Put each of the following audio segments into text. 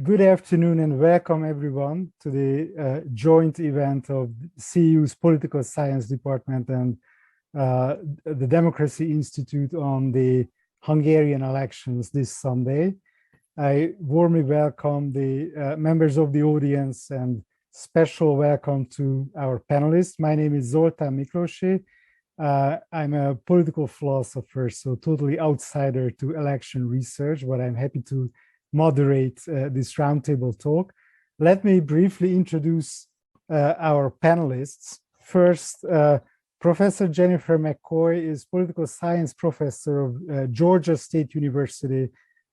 Good afternoon and welcome everyone to the joint event of CEU's Political Science Department and the Democracy Institute on the Hungarian elections this Sunday. I warmly welcome the members of the audience and special welcome to our panelists. My name is Zoltán Miklósi. I'm a political philosopher, so totally outsider to election research, but I'm happy to moderate this roundtable talk. Let me briefly introduce our panelists. First, Professor Jennifer McCoy is political science professor of Georgia State University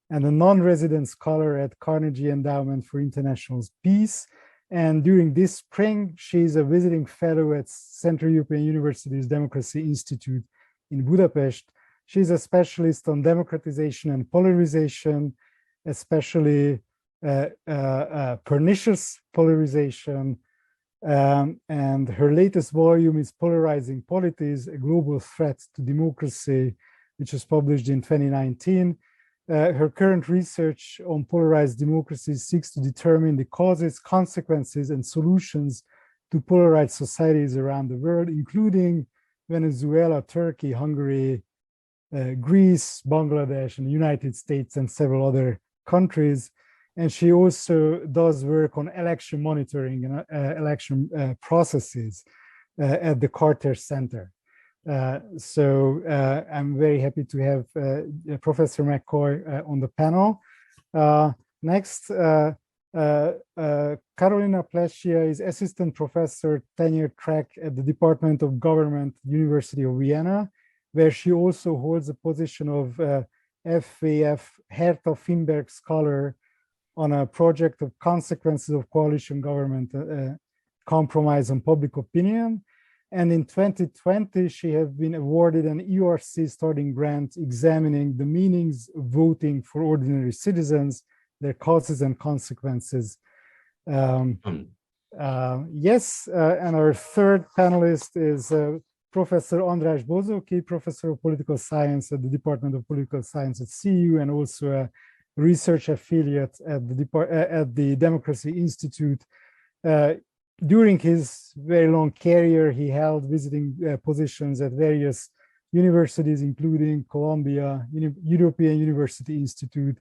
and a non-resident scholar at Carnegie Endowment for International Peace. And during this spring, she's a visiting fellow at Central European University's Democracy Institute in Budapest. She's a specialist on democratization and polarization, especially pernicious polarization. And her latest volume is Polarizing Polities, a Global Threat to Democracy, which was published in 2019. Her current research on polarized democracies seeks to determine the causes, consequences, and solutions to polarized societies around the world, including Venezuela, Turkey, Hungary, Greece, Bangladesh, and the United States, and several other countries. And she also does work on election monitoring and election processes at the Carter Center. So I'm very happy to have Professor McCoy on the panel. Next, Carolina Plescia is assistant professor tenure track at the Department of Government, University of Vienna, where she also holds a position of FAF Herta Finberg Scholar on a project of consequences of coalition government compromise on public opinion. And in 2020, she has been awarded an ERC starting grant examining the meanings of voting for ordinary citizens, their causes and consequences. And our third panelist is Professor András Bozóki, Professor of Political Science at the Department of Political Science at CEU, and also a research affiliate at the Democracy Institute. During his very long career, he held visiting positions at various universities, including Columbia, European University Institute,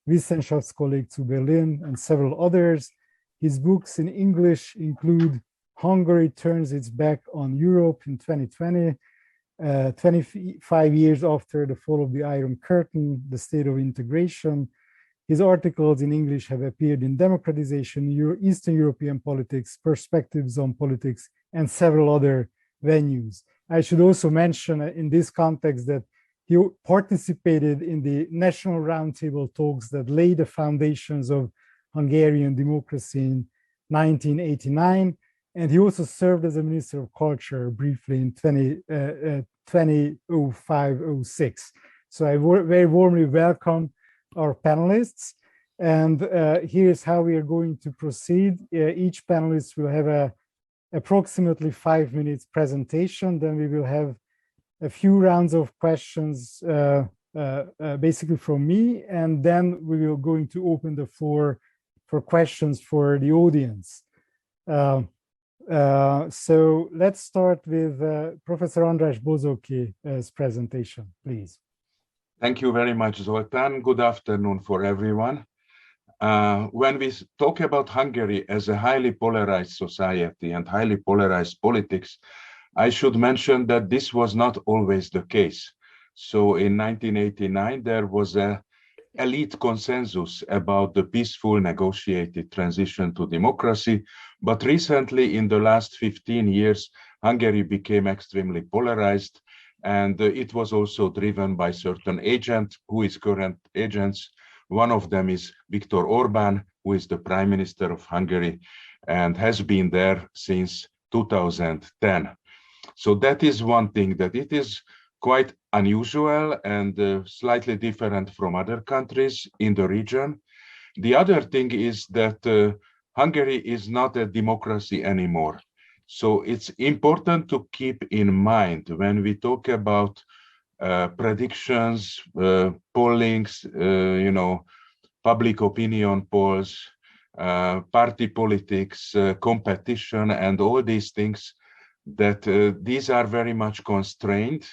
Wissenschaftskolleg zu Berlin, and several others. His books in English include Hungary Turns Its Back on Europe in 2020, 25 years after the fall of the Iron Curtain, The State of Integration. His articles in English have appeared in Democratization, Eastern European Politics, Perspectives on Politics, and several other venues. I should also mention in this context that he participated in the National Roundtable talks that laid the foundations of Hungarian democracy in 1989. And he also served as a Minister of Culture briefly in 2005-06. So I very warmly welcome our panelists. And here's how we are going to proceed. Each panelist will have a approximately 5 minutes presentation. Then we will have a few rounds of questions basically from me. And then we will going to open the floor for questions for the audience. So let's start with Professor András Bozóki's presentation, please. Thank you very much, Zoltán. Good afternoon for everyone. When we talk about Hungary as a highly polarized society and highly polarized politics, I should mention that this was not always the case. So in 1989, there was an elite consensus about the peaceful negotiated transition to democracy. But recently, in the last 15 years, Hungary became extremely polarized. And it was also driven by certain agents, who is current agents. One of them is Viktor Orbán, who is the Prime Minister of Hungary and has been there since 2010. So that is one thing, that it is quite unusual and slightly different from other countries in the region. The other thing is that Hungary is not a democracy anymore. So it's important to keep in mind when we talk about predictions, pollings, public opinion polls, party politics, competition, and all these things, that these are very much constrained.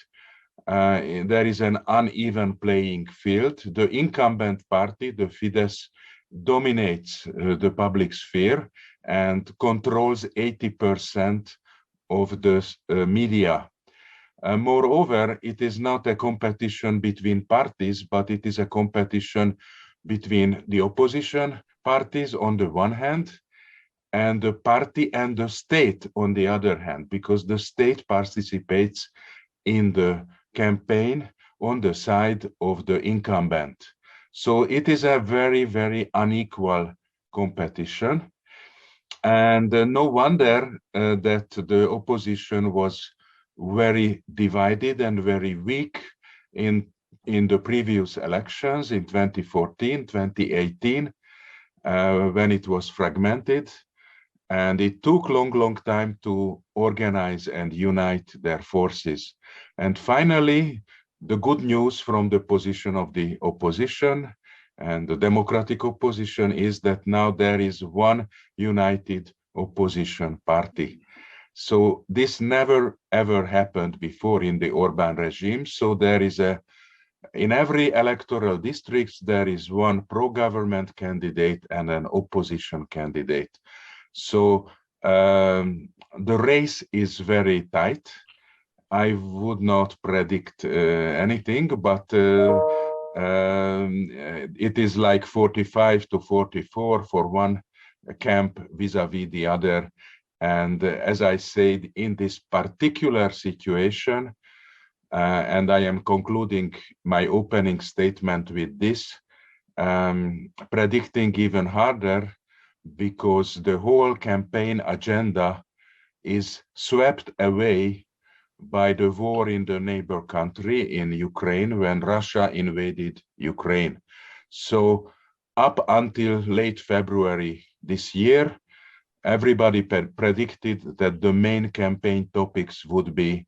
There is an uneven playing field. The incumbent party, the Fidesz, dominates the public sphere and controls 80% of the media. Moreover, it is not a competition between parties, but it is a competition between the opposition parties on the one hand, and the party and the state on the other hand, because the state participates in the campaign on the side of the incumbent. So it is a very, very unequal competition. And no wonder that the opposition was very divided and very weak in the previous elections in 2014, 2018, when it was fragmented. And it took long time to organize and unite their forces. And finally, the good news from the position of the opposition and the democratic opposition is that now there is one united opposition party. So this never ever happened before in the Orbán regime. So there is in every electoral district, there is one pro-government candidate and an opposition candidate. So the race is very tight. I would not predict anything, but it is like 45 to 44 for one camp vis-a-vis the other. And as I said, in this particular situation, and I am concluding my opening statement with this, predicting even harder, because the whole campaign agenda is swept away by the war in the neighbor country in Ukraine when Russia invaded Ukraine. So up until late February this year, everybody predicted that the main campaign topics would be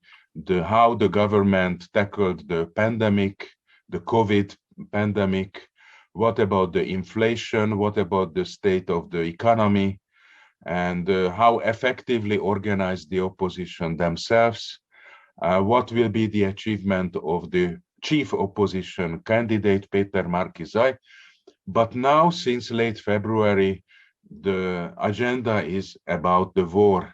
how the government tackled the pandemic, the COVID pandemic, what about the inflation, what about the state of the economy, and how effectively organized the opposition themselves, what will be the achievement of the chief opposition candidate, Péter Márki-Zay. But now, since late February, the agenda is about the war.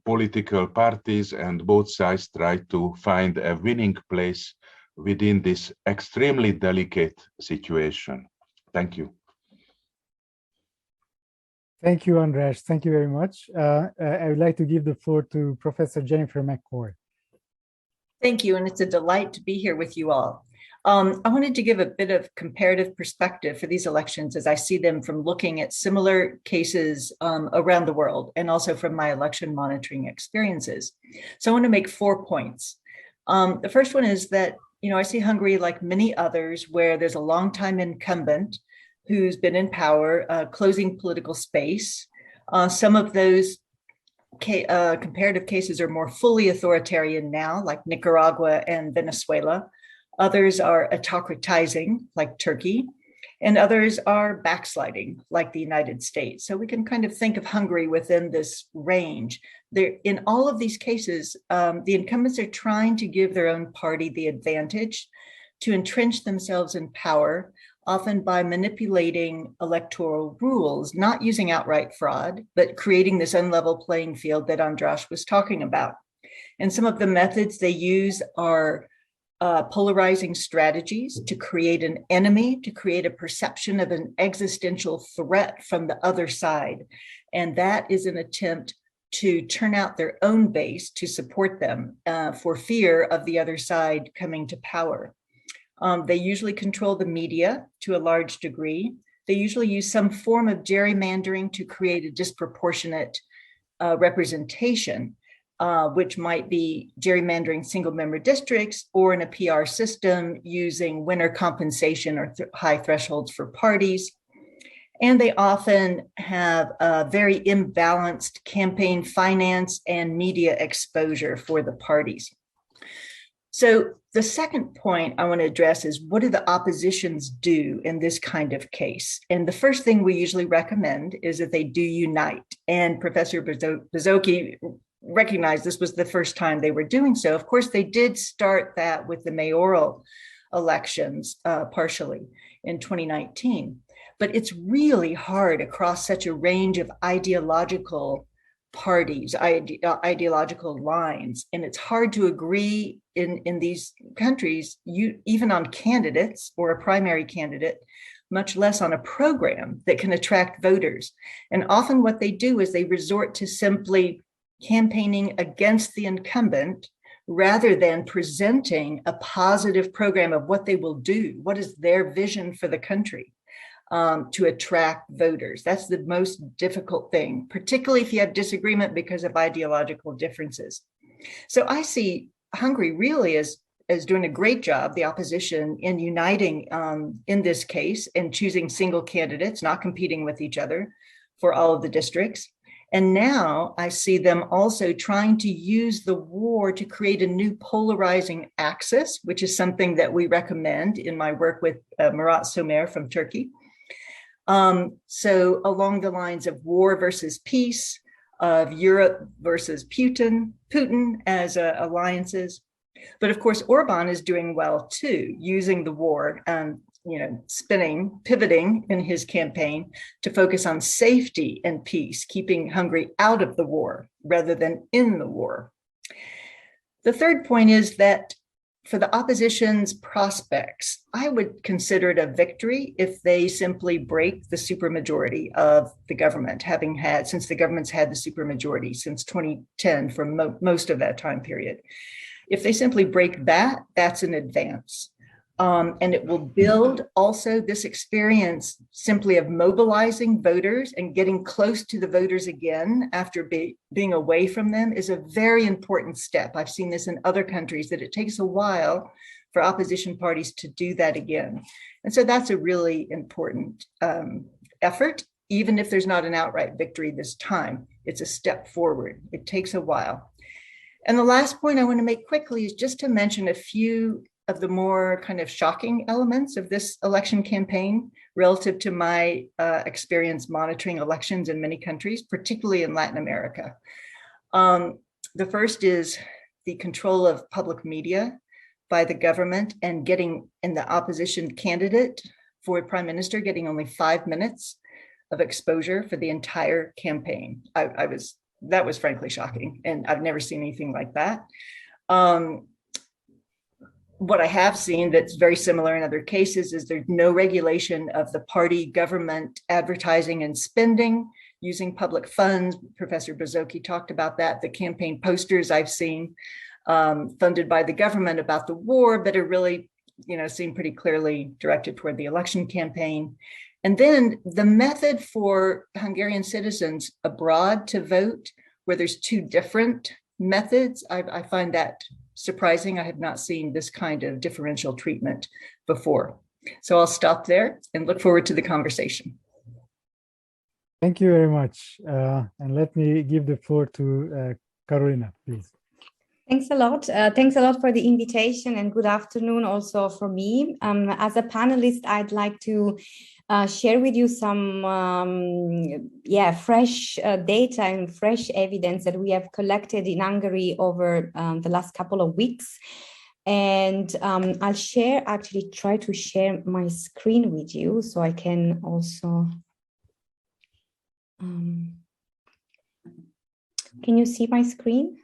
Political parties and both sides try to find a winning place within this extremely delicate situation. Thank you. Thank you, András. Thank you very much. I would like to give the floor to Professor Jennifer McCoy. Thank you, and it's a delight to be here with you all. I wanted to give a bit of comparative perspective for these elections as I see them from looking at similar cases around the world and also from my election monitoring experiences. So I want to make 4 points. The first one is that, I see Hungary like many others where there's a longtime incumbent who's been in power, closing political space. Some of those comparative cases are more fully authoritarian now, like Nicaragua and Venezuela. Others are autocratizing, like Turkey, and others are backsliding, like the United States. So we can kind of think of Hungary within this range. In all of these cases, the incumbents are trying to give their own party the advantage to entrench themselves in power, often by manipulating electoral rules, not using outright fraud, but creating this unlevel playing field that András was talking about. And some of the methods they use are polarizing strategies to create an enemy, to create a perception of an existential threat from the other side. And that is an attempt to turn out their own base to support them for fear of the other side coming to power. They usually control the media to a large degree. They usually use some form of gerrymandering to create a disproportionate representation, which might be gerrymandering single-member districts or in a PR system using winner compensation or high thresholds for parties. And they often have a very imbalanced campaign finance and media exposure for the parties. So the second point I want to address is, what do the oppositions do in this kind of case? And the first thing we usually recommend is that they do unite. And Professor Bozoki recognized this was the first time they were doing so. Of course, they did start that with the mayoral elections partially in 2019. But it's really hard across such a range of ideological parties, ideological lines. And it's hard to agree in these countries, even on candidates or a primary candidate, much less on a program that can attract voters. And often what they do is they resort to simply campaigning against the incumbent rather than presenting a positive program of what they will do. What is their vision for the country? To attract voters. That's the most difficult thing, particularly if you have disagreement because of ideological differences. So I see Hungary really as doing a great job, the opposition, in uniting in this case and choosing single candidates, not competing with each other for all of the districts. And now I see them also trying to use the war to create a new polarizing axis, which is something that we recommend in my work with Murat Somer from Turkey. So along the lines of war versus peace, of Europe versus Putin as alliances. But of course, Orban is doing well too, using the war and pivoting in his campaign to focus on safety and peace, keeping Hungary out of the war rather than in the war. The third point is that for the opposition's prospects, I would consider it a victory if they simply break the supermajority of the government, since the government's had the supermajority since 2010 for most of that time period. If they simply break that, that's an advance. And it will build also this experience simply of mobilizing voters and getting close to the voters again after being away from them is a very important step. I've seen this in other countries, that it takes a while for opposition parties to do that again. And so that's a really important effort, even if there's not an outright victory this time. It's a step forward. It takes a while. And the last point I want to make quickly is just to mention a few of the more kind of shocking elements of this election campaign relative to my experience monitoring elections in many countries, particularly in Latin America. The first is the control of public media by the government and getting in the opposition candidate for prime minister, getting only 5 minutes of exposure for the entire campaign. That was frankly shocking, and I've never seen anything like that. What I have seen that's very similar in other cases is there's no regulation of the party government advertising and spending using public funds. Professor Bozoki talked about that. The campaign posters I've seen funded by the government about the war, but are really, seem pretty clearly directed toward the election campaign. And then the method for Hungarian citizens abroad to vote, where there's two different methods, I find that surprising. I have not seen this kind of differential treatment before. So I'll stop there and look forward to the conversation. Thank you very much. And let me give the floor to Carolina, please. Thanks a lot. Thanks a lot for the invitation, and good afternoon also for me. As a panelist, I'd like to share with you some fresh data and fresh evidence that we have collected in Hungary over the last couple of weeks. And I'll try to share my screen with you so I can also... can you see my screen?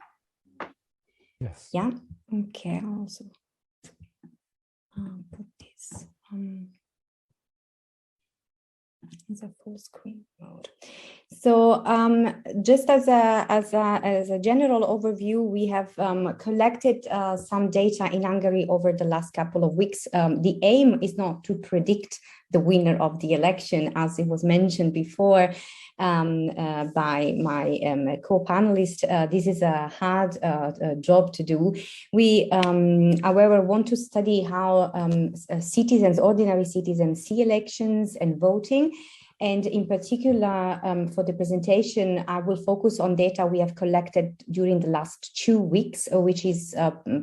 Yes. Yeah. Okay. I'll also put this as a full screen mode. So just as a general overview, we have collected some data in Hungary over the last couple of weeks. The aim is not to predict the winner of the election, as it was mentioned before by my co-panelist. This is a hard job to do. We, however, want to study how ordinary citizens see elections and voting, And in particular, for the presentation, I will focus on data we have collected during the last 2 weeks, which is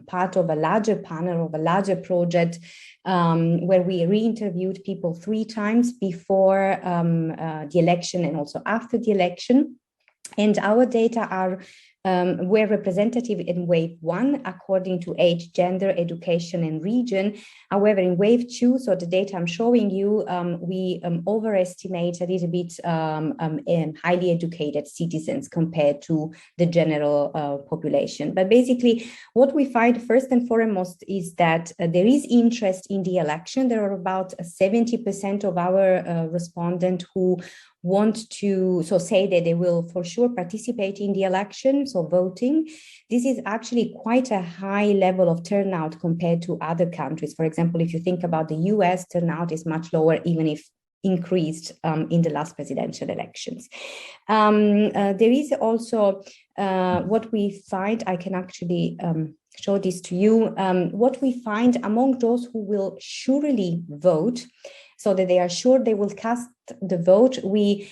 part of a larger panel, of a larger project, where we re-interviewed people 3 times before the election and also after the election. And our data are were representative in wave 1 according to age, gender, education, and region. However, in wave 2, so the data I'm showing you, we overestimate a little bit highly educated citizens compared to the general population. But basically, what we find first and foremost is that there is interest in the election. There are about 70% of our respondents who want to say that they will for sure participate in the election, so voting. This is actually quite a high level of turnout compared to other countries. For example, if you think about the US, turnout is much lower, even if increased in the last presidential elections. There is also what we find, I can actually show this to you, what we find among those who will surely vote, so that they are sure they will cast the vote, we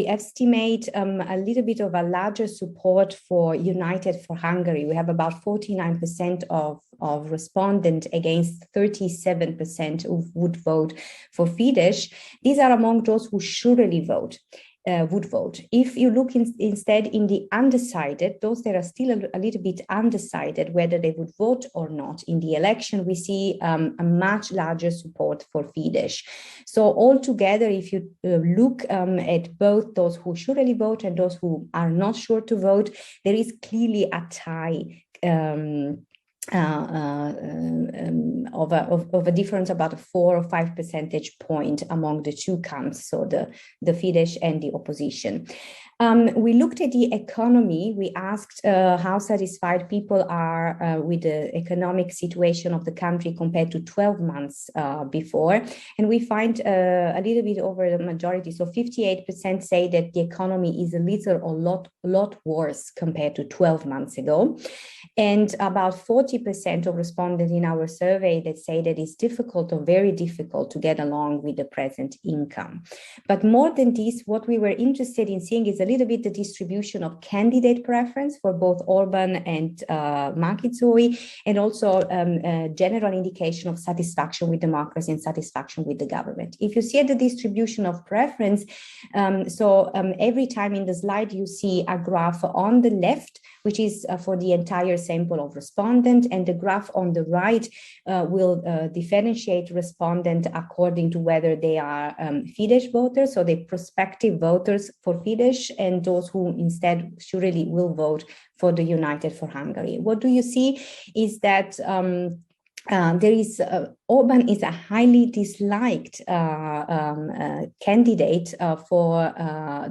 estimate a little bit of a larger support for United for Hungary. We have about 49% of respondents against 37% who would vote for Fidesz. These are among those who surely vote. Would vote. If you look instead in the undecided, those that are still a little bit undecided whether they would vote or not in the election, we see a much larger support for Fidesz. So altogether, if you look at both those who surely vote and those who are not sure to vote, there is clearly a tie of a difference about 4 or 5 percentage point among the two camps, so the Fidesz and the opposition. We looked at the economy. We asked how satisfied people are with the economic situation of the country compared to 12 months before. And we find a little bit over the majority. So 58% say that the economy is a little or lot worse compared to 12 months ago. And about 40% of respondents in our survey that say that it's difficult or very difficult to get along with the present income. But more than this, what we were interested in seeing is a little bit the distribution of candidate preference for both Orban and Markizoy, and also a general indication of satisfaction with democracy and satisfaction with the government. If you see the distribution of preference, every time in the slide you see a graph on the left, which is for the entire sample of respondents, and the graph on the right will differentiate respondents according to whether they are Fidesz voters, so the prospective voters for Fidesz, and those who instead surely will vote for the United for Hungary. What do you see is that Orbán is a highly disliked candidate for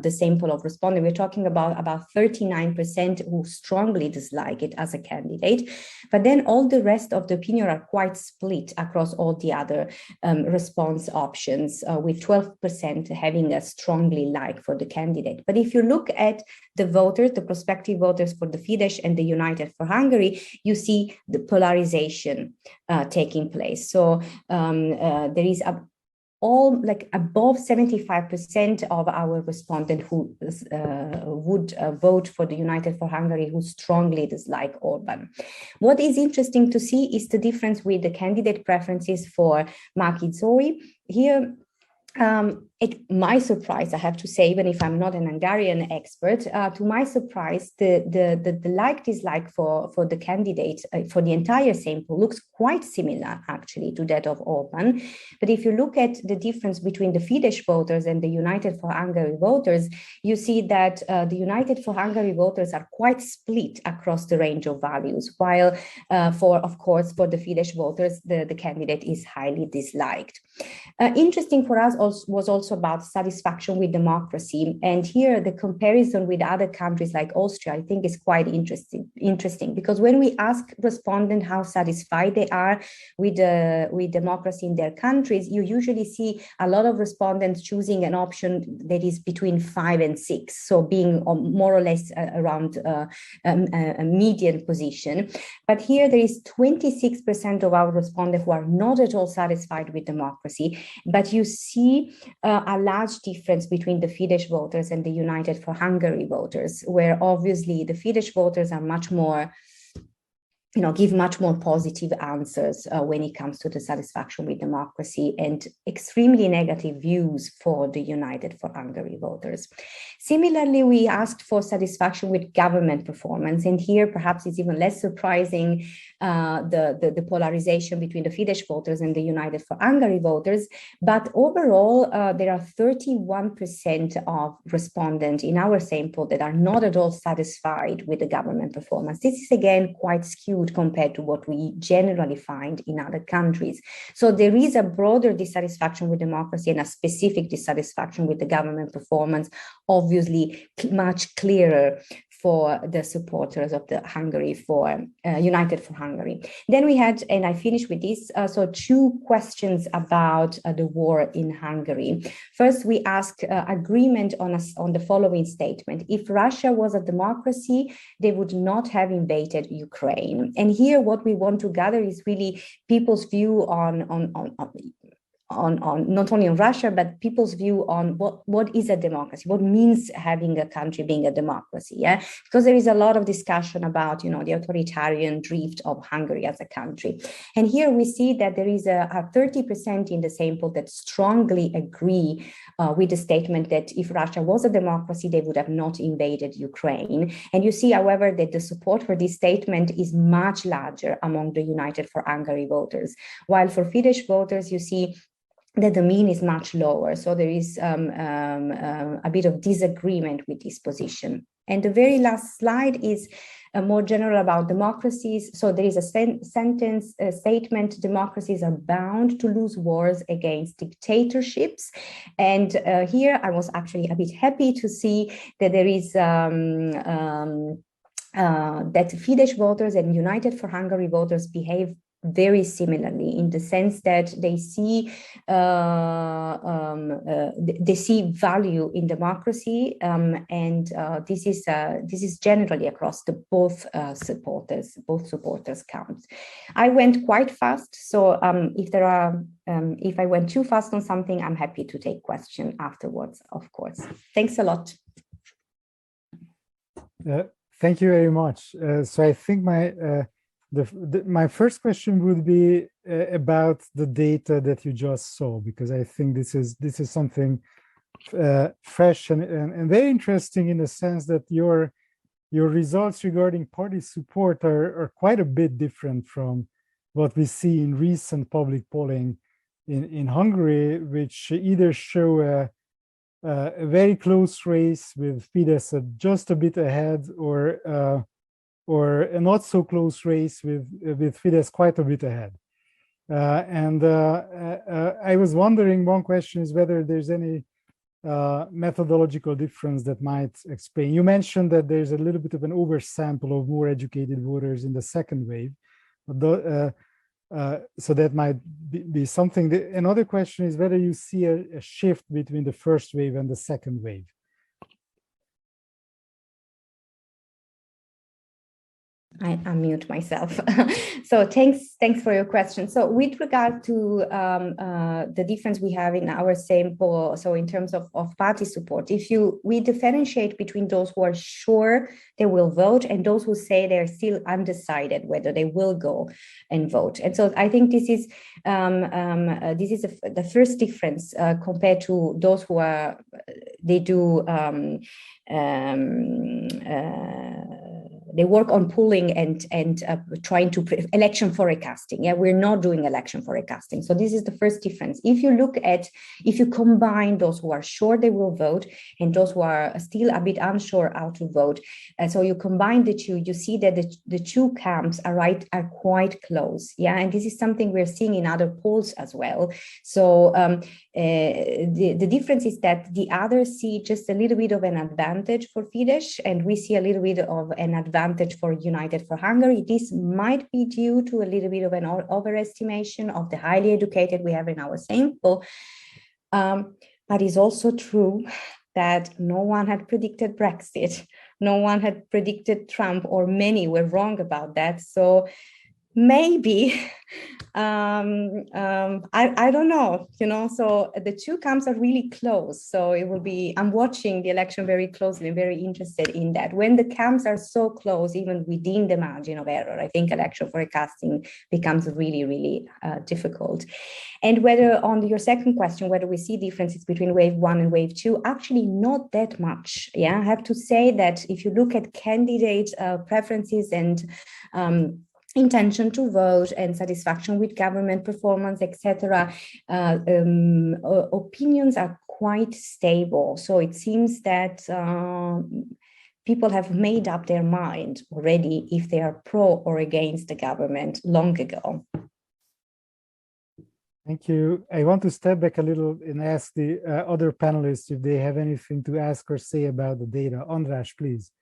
the sample of respondents. We're talking about 39% who strongly dislike it as a candidate, but then all the rest of the opinion are quite split across all the other response options, with 12% having a strongly like for the candidate. But if you look at the voters, the prospective voters for the Fidesz and the United for Hungary, you see the polarization taking place. So there is above 75% of our respondents who would vote for the United for Hungary who strongly dislike Orban. What is interesting to see is the difference with the candidate preferences for Markizoy. Here, at my surprise, I have to say, even if I'm not an Hungarian expert, to my surprise, the like-dislike for the candidate for the entire sample looks quite similar, actually, to that of Orban. But if you look at the difference between the Fidesz voters and the United for Hungary voters, you see that the United for Hungary voters are quite split across the range of values, while of course, for the Fidesz voters, the candidate is highly disliked. Interesting for us was also about satisfaction with democracy. And here the comparison with other countries like Austria, I think, is quite interesting because when we ask respondents how satisfied they are with democracy in their countries, you usually see a lot of respondents choosing an option that is between 5 and 6, so being more or less around a median position. But here there is 26% of our respondents who are not at all satisfied with democracy. But you see a large difference between the Fidesz voters and the United for Hungary voters, where obviously the Fidesz voters are much more, give much more positive answers when it comes to the satisfaction with democracy, and extremely negative views for the United for Hungary voters. Similarly, we asked for satisfaction with government performance, and here perhaps it's even less surprising the polarization between the Fidesz voters and the United for Hungary voters. But overall, there are 31% of respondents in our sample that are not at all satisfied with the government performance. This is again quite skewed compared to what we generally find in other countries. So there is a broader dissatisfaction with democracy and a specific dissatisfaction with the government performance, obviously much clearer for the supporters of the United for Hungary. Then we had, and I finished with this, so two questions about the war in Hungary. First, we asked agreement on the following statement: if Russia was a democracy, they would not have invaded Ukraine. And here what we want to gather is really people's view on not only on Russia, but people's view on what is a democracy, what means having a country being a democracy, because there is a lot of discussion about, the authoritarian drift of Hungary as a country. And here we see that there is a 30% in the sample that strongly agree with the statement that if Russia was a democracy, they would have not invaded Ukraine. And you see, however, that the support for this statement is much larger among the United for Hungary voters, while for Fidesz voters, you see that the mean is much lower. So there is a bit of disagreement with this position. And the very last slide is more general about democracies. So there is a statement: democracies are bound to lose wars against dictatorships. And here I was actually a bit happy to see that there is that Fidesz voters and United for Hungary voters behave very similarly, in the sense that they see value in democracy, and this is generally across the both supporters counts. I went quite fast, so if I went too fast on something, I'm happy to take questions afterwards, of course. Thanks a lot. Thank you very much. So I think my first question would be about the data that you just saw, because I think this is something fresh and very interesting, in the sense that your results regarding party support are quite a bit different from what we see in recent public polling in Hungary, which either show a very close race with Fidesz just a bit ahead, or a not so close race with Fidesz quite a bit ahead. I was wondering, one question is whether there's any methodological difference that might explain. You mentioned that there's a little bit of an oversample of more educated voters in the second wave. So that might be something. Another question is whether you see a shift between the first wave and the second wave. I unmute myself. So thanks for your question. So with regard to the difference we have in our sample, so in terms of party support, we differentiate between those who are sure they will vote and those who say they're still undecided whether they will go and vote. And so I think this is the first difference compared to those who are they work on polling and trying to election forecasting. Yeah, we're not doing election forecasting. So this is the first difference. If you combine those who are sure they will vote and those who are still a bit unsure how to vote, so you combine the two, you see that the two camps are quite close. Yeah, and this is something we're seeing in other polls as well. So the difference is that the others see just a little bit of an advantage for Fidesz, and we see a little bit of an advantage for United for Hungary. This might be due to a little bit of an overestimation of the highly educated we have in our sample, but it's also true that no one had predicted Brexit. No one had predicted Trump, or many were wrong about that. So maybe. I don't know, so the two camps are really close. So it will be, I'm watching the election very closely and very interested in that. When the camps are so close, even within the margin of error, I think election forecasting becomes really, really difficult. And whether, on your second question, whether we see differences between wave one and wave two, actually not that much. Yeah, I have to say that if you look at candidate preferences and intention to vote and satisfaction with government performance, etc., opinions are quite stable. So it seems that people have made up their mind already if they are pro or against the government long ago. Thank you. I want to step back a little and ask the other panelists if they have anything to ask or say about the data. András, please.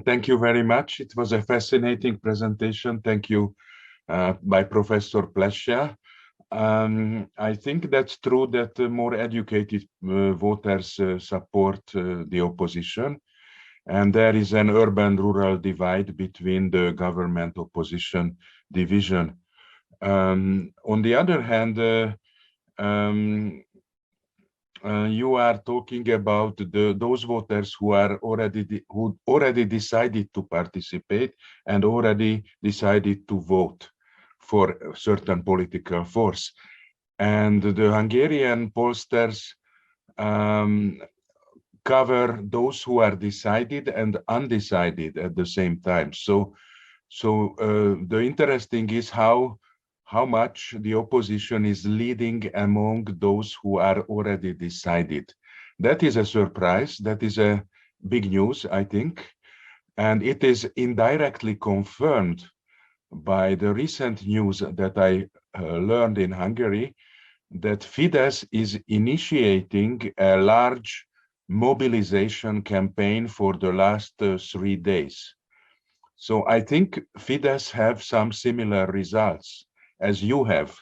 Thank you very much. It was a fascinating presentation. Thank you by Professor Plescia. I think that's true that more educated voters support the opposition. And there is an urban-rural divide between the government-opposition division. On the other hand, you are talking about those voters who already decided to participate and already decided to vote for a certain political force. And the Hungarian pollsters cover those who are decided and undecided at the same time. So the interesting is how much the opposition is leading among those who are already decided. That is a surprise. That is a big news, I think. And it is indirectly confirmed by the recent news that I learned in Hungary, that Fidesz is initiating a large mobilization campaign for the last 3 days. So I think Fidesz have some similar results as you have.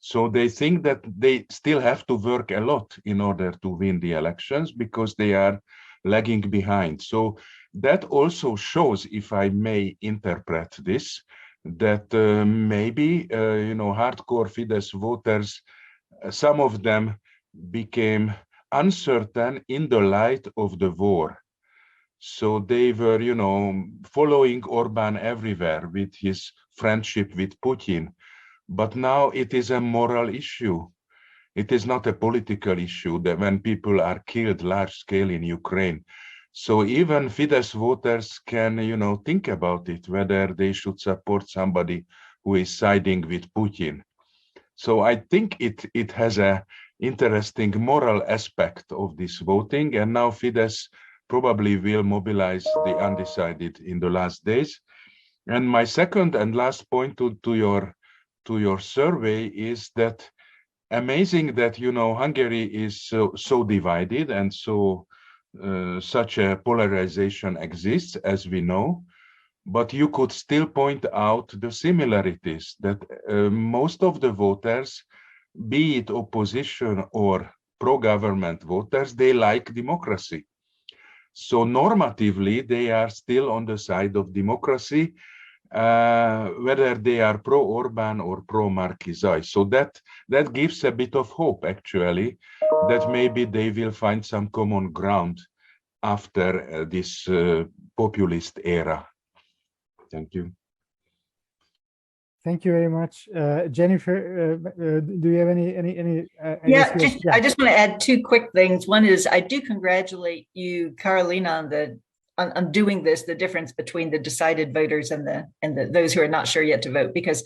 So they think that they still have to work a lot in order to win the elections because they are lagging behind. So that also shows, if I may interpret this, that maybe, hardcore Fidesz voters, some of them became uncertain in the light of the war. So they were, following Orbán everywhere with his friendship with Putin. But now it is a moral issue. It is not a political issue that when people are killed large scale in Ukraine. So even Fidesz voters can, think about it, whether they should support somebody who is siding with Putin. So I think it has a interesting moral aspect of this voting. And now Fidesz probably will mobilize the undecided in the last days. And my second and last point to your survey is that amazing that Hungary is so divided and so such a polarization exists, as we know, but you could still point out the similarities that most of the voters, be it opposition or pro-government voters, they like democracy. So normatively, they are still on the side of democracy, whether they are pro-Orbán or pro-Markizai. So that gives a bit of hope, actually, that maybe they will find some common ground after this populist era. Thank you. Thank you very much. Jennifer, do you have any I just want to add 2 quick things. One is I do congratulate you, Carolina, on doing this, the difference between the decided voters and those who are not sure yet to vote, because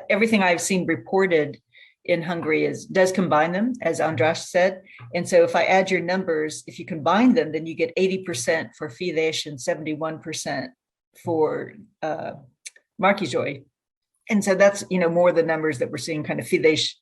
everything I've seen reported in Hungary does combine them, as András said. And so if I add your numbers, if you combine them, then you get 80% for Fidesz and 71% for Markizai. And so that's, more the numbers that we're seeing, kind of Fidesz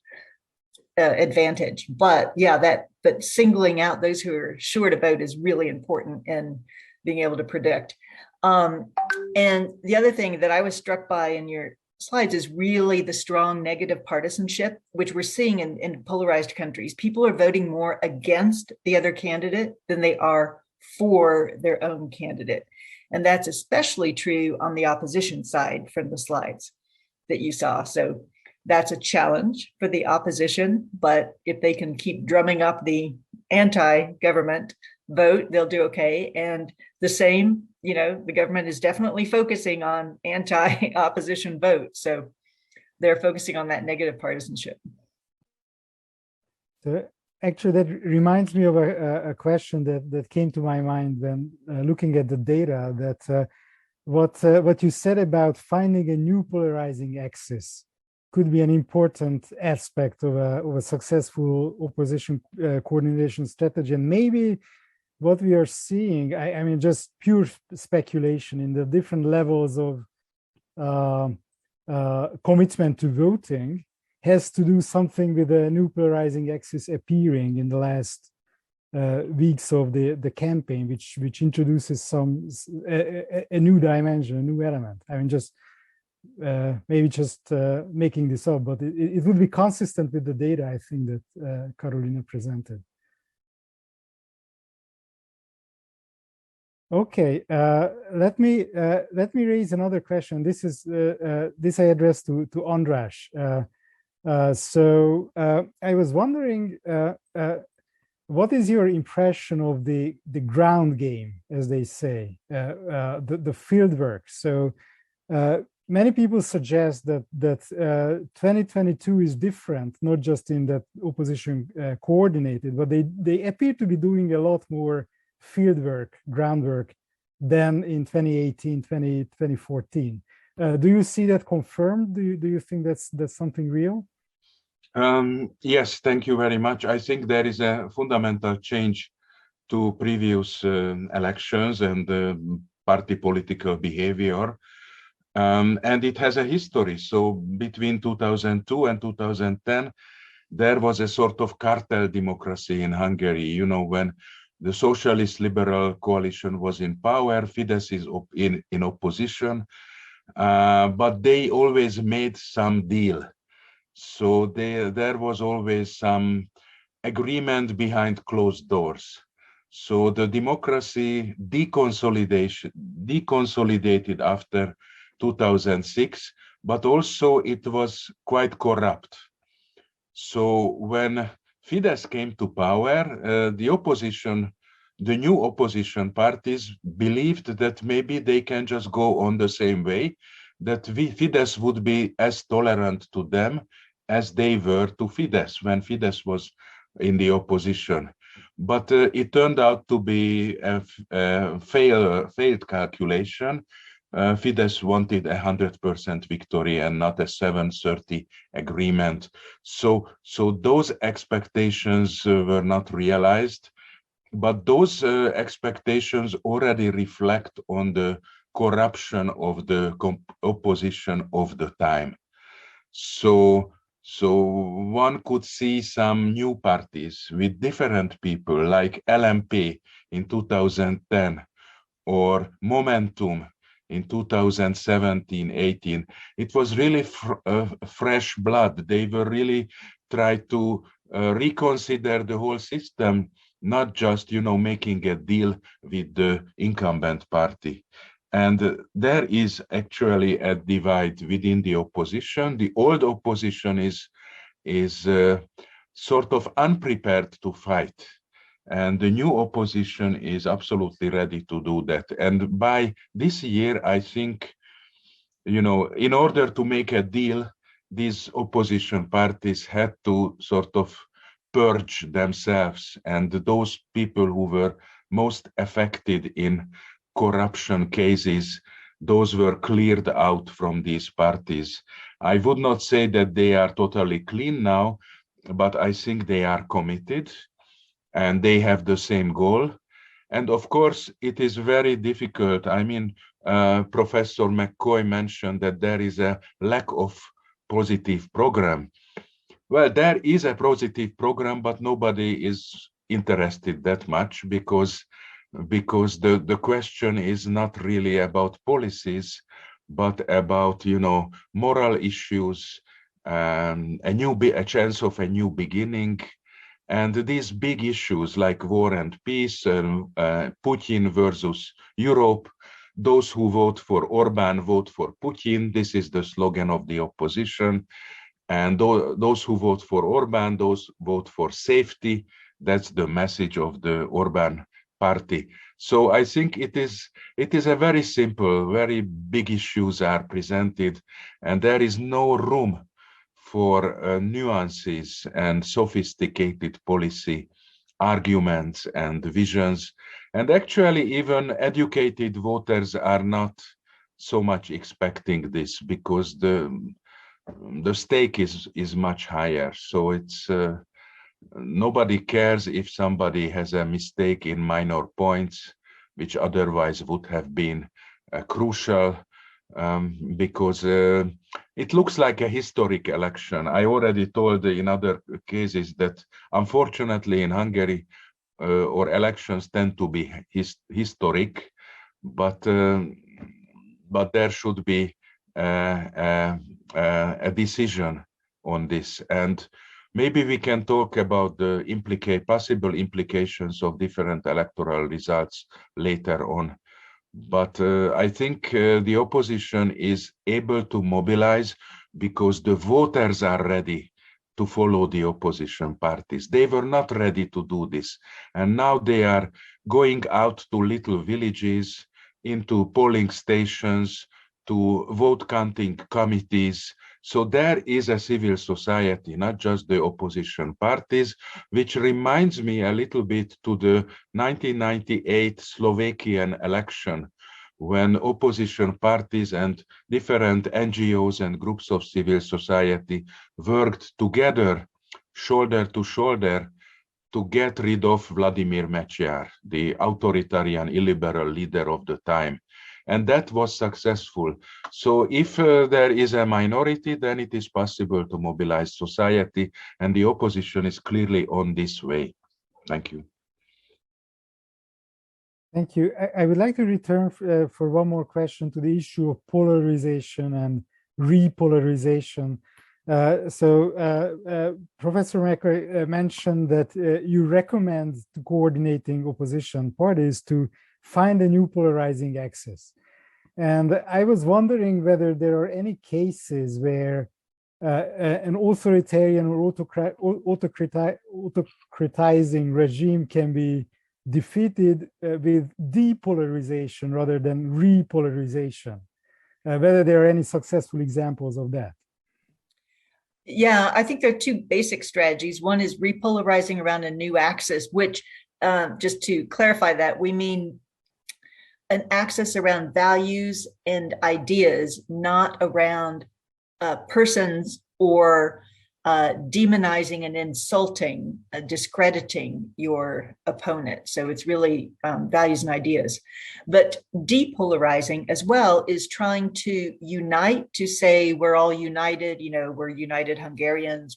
advantage. But yeah, but singling out those who are sure to vote is really important in being able to predict. And the other thing that I was struck by in your slides is really the strong negative partisanship, which we're seeing in polarized countries. People are voting more against the other candidate than they are for their own candidate. And that's especially true on the opposition side from the slides. that you saw. So that's a challenge for the opposition, but if they can keep drumming up the anti-government vote, they'll do okay. And the same, the government is definitely focusing on anti-opposition vote. So they're focusing on that negative partisanship. So actually, that reminds me of a question that came to my mind when looking at the data, that what you said about finding a new polarizing axis could be an important aspect of a successful opposition coordination strategy. And maybe what we are seeing, I mean, just pure speculation in the different levels of commitment to voting, has to do something with a new polarizing axis appearing in the last weeks of the campaign, which introduces a new dimension, a new element. I mean, just maybe just making this up, but it would be consistent with the data, I think, that Carolina presented. Okay, let me raise another question. This I address to András. So I was wondering, what is your impression of the ground game, as they say, the field work? So many people suggest that 2022 is different, not just in that opposition coordinated, but they appear to be doing a lot more field work, groundwork, than in 2018, 2014. Do you see that confirmed? Do you think that's something real? Yes, thank you very much. I think there is a fundamental change to previous elections and party political behavior. And it has a history. So between 2002 and 2010, there was a sort of cartel democracy in Hungary. When the socialist liberal coalition was in power, Fidesz is in opposition, but they always made some deal. So there was always some agreement behind closed doors. So the democracy deconsolidated after 2006, but also it was quite corrupt. So when Fidesz came to power, the new opposition parties believed that maybe they can just go on the same way, that Fidesz would be as tolerant to them as they were to Fidesz when Fidesz was in the opposition. But it turned out to be a failed calculation. Fidesz wanted 100% victory and not a 730 agreement. So those expectations were not realized, but those expectations already reflect on the corruption of the opposition of the time. So one could see some new parties with different people, like LMP in 2010 or Momentum in 2017-18. It was really fresh blood. They were really trying to reconsider the whole system, not just making a deal with the incumbent party. And there is actually a divide within the opposition. The old opposition is sort of unprepared to fight. And the new opposition is absolutely ready to do that. And by this year, I think, in order to make a deal, these opposition parties had to sort of purge themselves. And those people who were most affected in corruption cases, those were cleared out from these parties. I would not say that they are totally clean now, but I think they are committed and they have the same goal. And of course, it is very difficult. I mean, Professor McCoy mentioned that there is a lack of positive program. Well, there is a positive program, but nobody is interested that much because the question is not really about policies, but about moral issues, a chance of a new beginning, and these big issues like war and peace, Putin versus Europe. those who vote for Orbán vote for Putin. This is the slogan of the opposition. And those who vote for Orbán, those vote for safety. That's the message of the Orbán party. So I think it is a very simple, very big issues are presented, and there is no room for nuances and sophisticated policy arguments and visions. And actually, even educated voters are not so much expecting this, because the stake is much higher. So it's nobody cares if somebody has a mistake in minor points, which otherwise would have been crucial, because it looks like a historic election. I already told in other cases that unfortunately in Hungary, or elections tend to be historic, but there should be a decision on this. And maybe we can talk about the possible implications of different electoral results later on. But I think the opposition is able to mobilize because the voters are ready to follow the opposition parties. They were not ready to do this. And now they are going out to little villages, into polling stations, to vote counting committees. So there is a civil society, not just the opposition parties, which reminds me a little bit to the 1998 Slovakian election, when opposition parties and different NGOs and groups of civil society worked together, shoulder to shoulder, to get rid of Vladimir Mečiar, the authoritarian illiberal leader of the time. And that was successful. So if there is a minority, then it is possible to mobilize society, and the opposition is clearly on this way. Thank you. Thank you. I would like to return for one more question to the issue of polarization and repolarization. Professor Mekker mentioned that you recommend to coordinating opposition parties to find a new polarizing axis. And I was wondering whether there are any cases where an authoritarian or autocratizing regime can be defeated with depolarization rather than repolarization, whether there are any successful examples of that. Yeah, I think there are two basic strategies. One is repolarizing around a new axis, which, just to clarify that, we mean an axis around values and ideas, not around persons or demonizing and insulting, discrediting your opponent. So it's really values and ideas. But depolarizing as well is trying to unite, to say we're all united, we're united Hungarians,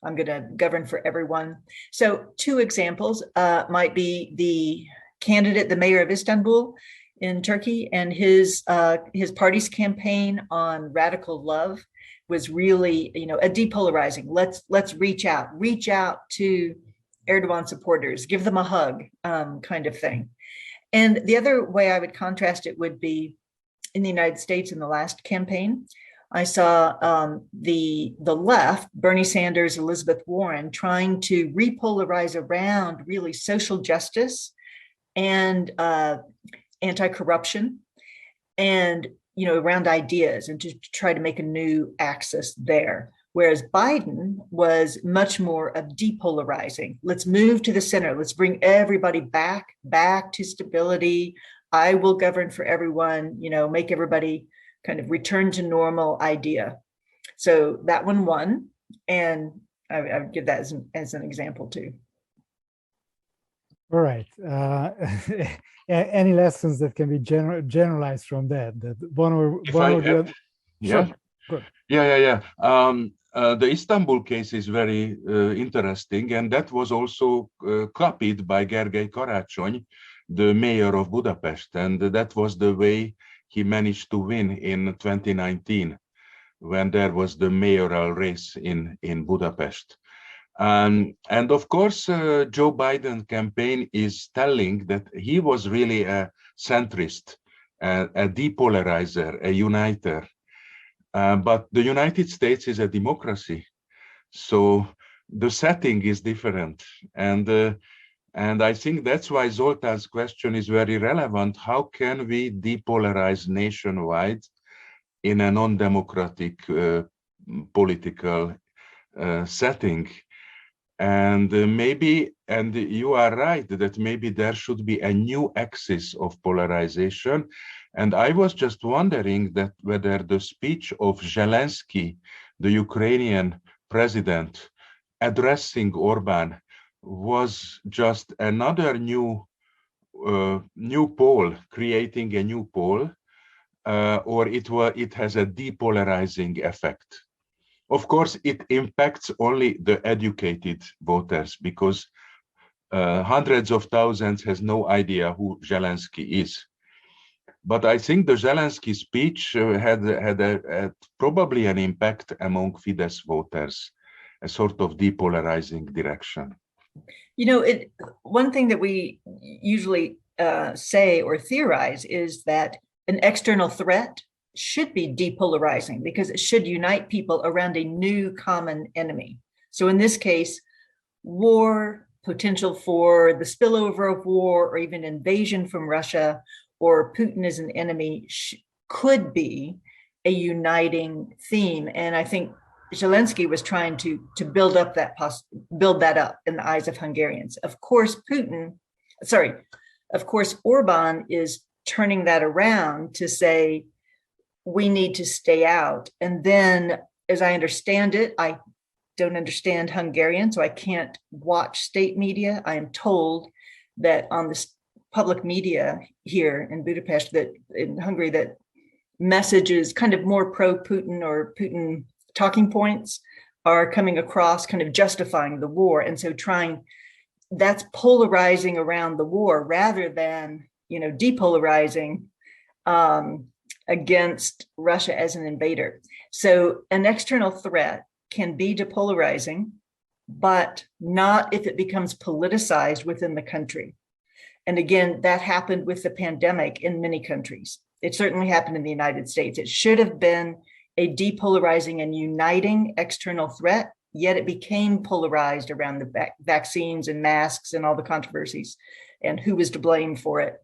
I'm going to govern for everyone. So two examples might be the candidate, the mayor of Istanbul in Turkey, and his party's campaign on radical love was really, a depolarizing. Let's reach out to Erdogan supporters, give them a hug, kind of thing. And the other way I would contrast it would be in the United States in the last campaign. I saw the left, Bernie Sanders, Elizabeth Warren, trying to repolarize around really social justice and anti-corruption, and around ideas, and to try to make a new axis there. Whereas Biden was much more of depolarizing. Let's move to the center. Let's bring everybody back to stability. I will govern for everyone, make everybody kind of return to normal idea. So that one won. And I would give that as an example too. All right. Any lessons that can be generalized from that? One or the other? Yeah. Sure. Yeah. The Istanbul case is very interesting, and that was also copied by Gergely Karácsony, the mayor of Budapest, and that was the way he managed to win in 2019, when there was the mayoral race in Budapest. And of course, Joe Biden campaign is telling that he was really a centrist a depolarizer, a uniter. But the United States is a democracy, so the setting is different. And I think that's why Zoltán's question is very relevant. How can we depolarize nationwide in a non-democratic political setting? And maybe, and you are right, that maybe there should be a new axis of polarization. And I was just wondering that whether the speech of Zelensky, the Ukrainian president, addressing Orbán, was just another new pole, creating a new pole, or it has a depolarizing effect. Of course, it impacts only the educated voters, because hundreds of thousands has no idea who Zelensky is. But I think the Zelensky speech had probably an impact among Fidesz voters, a sort of depolarizing direction. You know, one thing that we usually say or theorize is that an external threat should be depolarizing because it should unite people around a new common enemy. So in this case, war, potential for the spillover of war or even invasion from Russia, or Putin as an enemy could be a uniting theme. And I think Zelensky was trying to build that up in the eyes of Hungarians. Of course, Orban is turning that around to say, we need to stay out. And then, as I understand it, I don't understand Hungarian, so I can't watch state media. I am told that on the public media here in Budapest, that in Hungary, that messages kind of more pro-Putin or Putin talking points are coming across, kind of justifying the war. And so that's polarizing around the war rather than, depolarizing against Russia as an invader. So an external threat can be depolarizing, but not if it becomes politicized within the country. And again, that happened with the pandemic in many countries. It certainly happened in the United States. It should have been a depolarizing and uniting external threat, yet it became polarized around the vaccines and masks and all the controversies and who was to blame for it.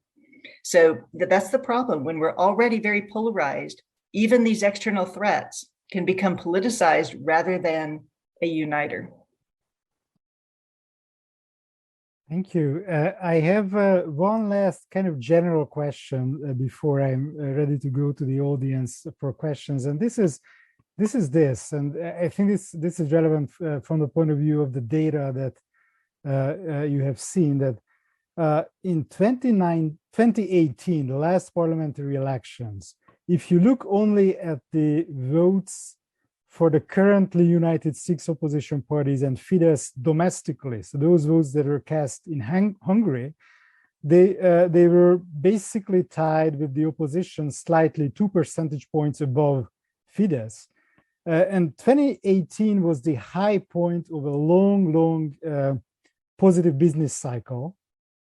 So that's the problem. When we're already very polarized, even these external threats can become politicized rather than a uniter. Thank you. I have one last kind of general question before I'm ready to go to the audience for questions. And this is this, and I think this is relevant from the point of view of the data that you have seen, that in 2018, the last parliamentary elections, if you look only at the votes for the currently united 6 opposition parties and Fidesz domestically, so those votes that were cast in Hungary, they were basically tied with the opposition, slightly 2 percentage points above Fidesz. And 2018 was the high point of a long positive business cycle,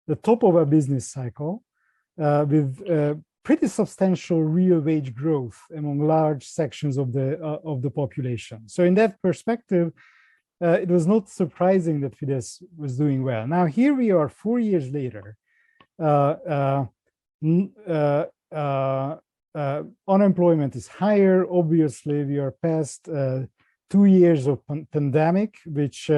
the top of a business cycle, with pretty substantial real wage growth among large sections of the population. So in that perspective, it was not surprising that Fidesz was doing well. Now here we are 4 years later. Unemployment is higher. Obviously, we are past 2 years of pandemic, which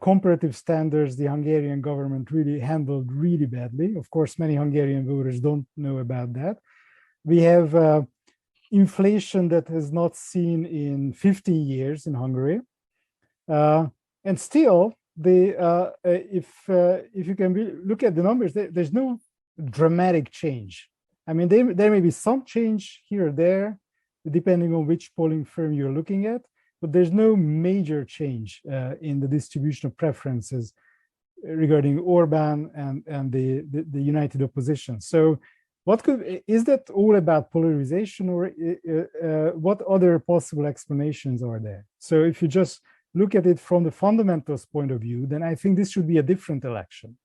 comparative standards, the Hungarian government really handled really badly. Of course, many Hungarian voters don't know about that. We have inflation that has not seen in 15 years in Hungary. And still, if you can look at the numbers, there's no dramatic change. I mean, there may be some change here or there, depending on which polling firm you're looking at, but there's no major change in the distribution of preferences regarding Orbán and the united opposition. So is that all about polarization, or what other possible explanations are there? So if you just look at it from the fundamentals point of view, then I think this should be a different election.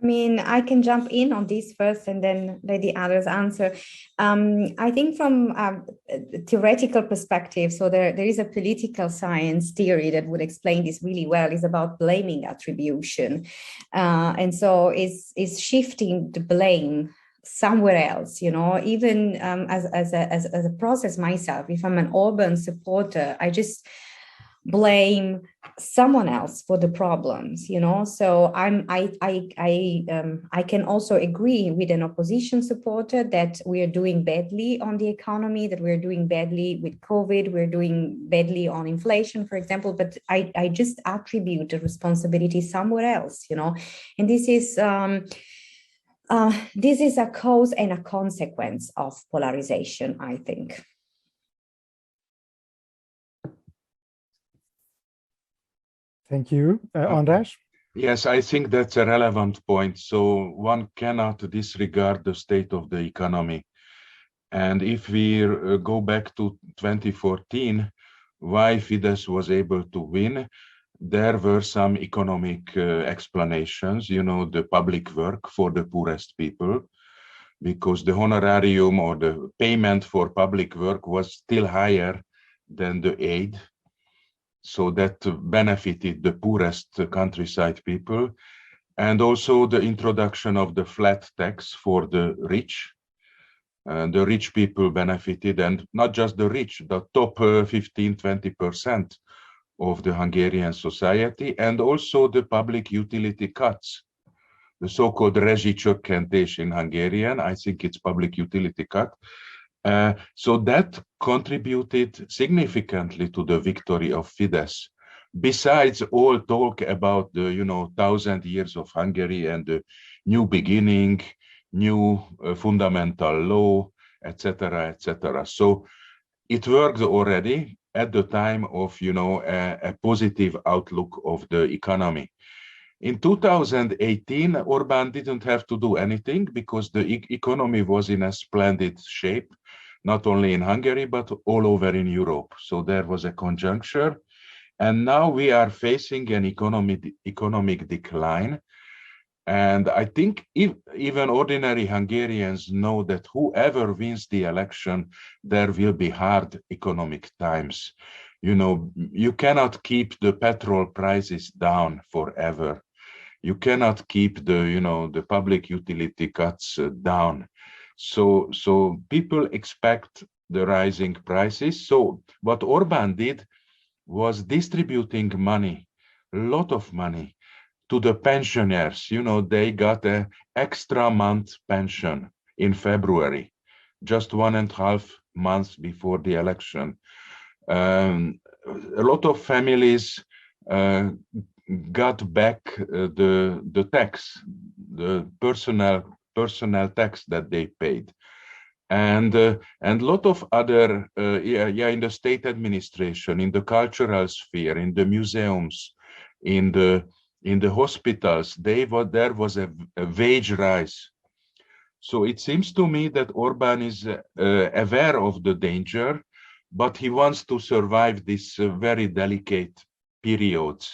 I mean, I can jump in on this first and then let the others answer. I think from a theoretical perspective, so there is a political science theory that would explain this really well. It's about blaming attribution. And so it's shifting the blame somewhere else, you know, even as a process myself. If I'm an Orban supporter, I just blame someone else for the problems, you know. So I can also agree with an opposition supporter that we are doing badly on the economy, that we're doing badly with COVID, we're doing badly on inflation, for example, but I just attribute the responsibility somewhere else, you know. And this is a cause and a consequence of polarization, I think. Thank you. András? Yes, I think that's a relevant point. So one cannot disregard the state of the economy. And if we go back to 2014, why Fidesz was able to win, there were some economic explanations, you know, the public work for the poorest people, because the honorarium or the payment for public work was still higher than the aid. So that benefited the poorest countryside people. And also the introduction of the flat tax for the rich. The rich people benefited, and not just the rich, the top 15-20% of the Hungarian society, and also the public utility cuts, the so-called rezsicsökkentés in Hungarian. I think it's public utility cut. So that contributed significantly to the victory of Fidesz. Besides all talk about the 1,000 years of Hungary and the new beginning, new fundamental law, etc., etc. So it worked already at the time of a positive outlook of the economy. In 2018, Orbán didn't have to do anything because the economy was in a splendid shape, not only in Hungary, but all over in Europe. So there was a conjuncture. And now we are facing an economic decline. And I think even ordinary Hungarians know that whoever wins the election, there will be hard economic times. You know, you cannot keep the petrol prices down forever. You cannot keep the public utility cuts down. So people expect the rising prices. So what Orbán did was distributing money, a lot of money, to the pensioners. You know, they got an extra month pension in February, just 1.5 months before the election. A lot of families got back the tax, the personal tax that they paid, and a lot of other in the state administration, in the cultural sphere, in the museums, in the hospitals, there was a wage rise. So it seems to me that Orbán is aware of the danger, but he wants to survive this very delicate period,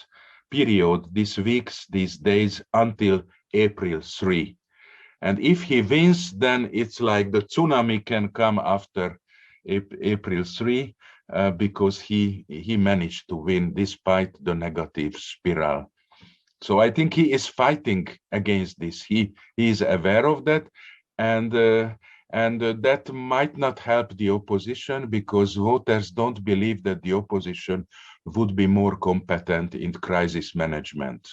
these weeks, these days, until April 3. And if he wins, then it's like the tsunami can come after April 3, because he managed to win despite the negative spiral. So I think he is fighting against this. He is aware of that, and that might not help the opposition, because voters don't believe that the opposition would be more competent in crisis management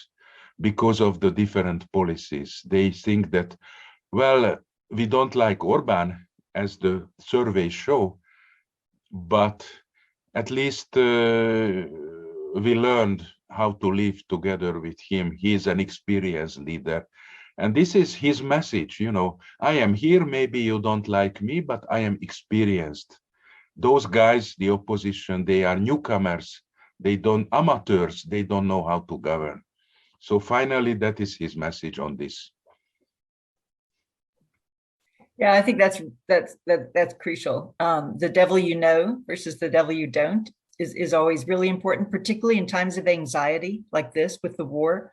because of the different policies. They think that, well, we don't like Orbán, as the surveys show, but at least we learned how to live together with him. He is an experienced leader. And this is his message, you know, I am here, maybe you don't like me, but I am experienced. Those guys, the opposition, they are newcomers, amateurs, they don't know how to govern. So finally, that is his message on this. Yeah, I think that's crucial. The devil you know versus the devil you don't is always really important, particularly in times of anxiety like this with the war.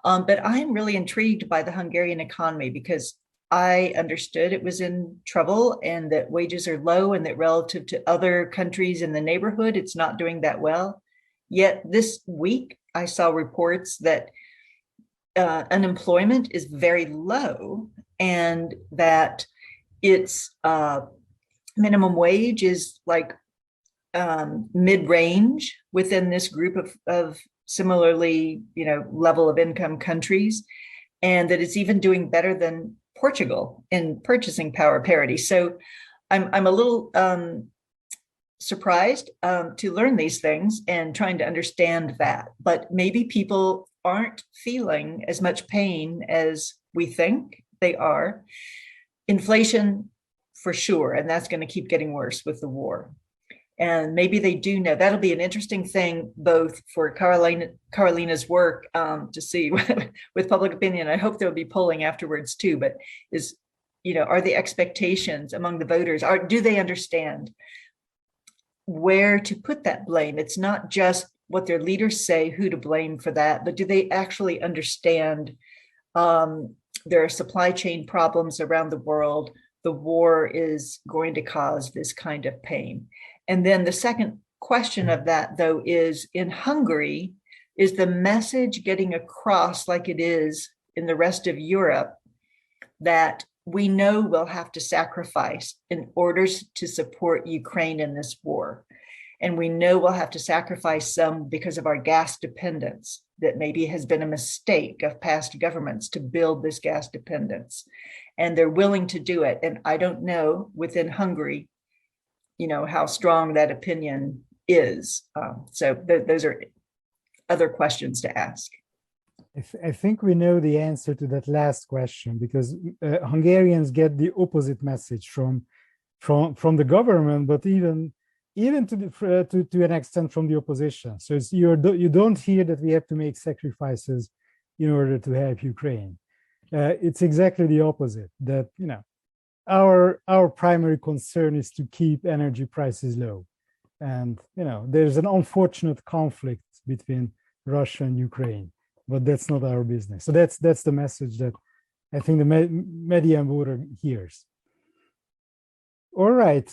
But I'm really intrigued by the Hungarian economy because I understood it was in trouble and that wages are low and that relative to other countries in the neighborhood, it's not doing that well. Yet this week, I saw reports that unemployment is very low and that its minimum wage is like mid-range within this group of similarly, level of income countries, and that it's even doing better than Portugal in purchasing power parity. So I'm a little surprised to learn these things and trying to understand that, but maybe people aren't feeling as much pain as we think they are. Inflation, for sure, and that's going to keep getting worse with the war. And maybe they do know. That'll be an interesting thing, both for Carolina's work to see with public opinion. I hope there'll be polling afterwards too, but are the expectations among the voters, do they understand where to put that blame? It's not just what their leaders say, who to blame for that, but do they actually understand there are supply chain problems around the world? The war is going to cause this kind of pain. And then the second question of that, though, is in Hungary, is the message getting across like it is in the rest of Europe that we know we'll have to sacrifice in order to support Ukraine in this war? And we know we'll have to sacrifice some because of our gas dependence, that maybe has been a mistake of past governments to build this gas dependence. And they're willing to do it. And I don't know within Hungary, how strong that opinion is. So those are other questions to ask. I think we know the answer to that last question, because Hungarians get the opposite message from the government, but even to an extent from the opposition. So you don't hear that we have to make sacrifices in order to help Ukraine. It's exactly the opposite, that our primary concern is to keep energy prices low. And there's an unfortunate conflict between Russia and Ukraine, but that's not our business. So that's the message that I think the median voter hears. All right,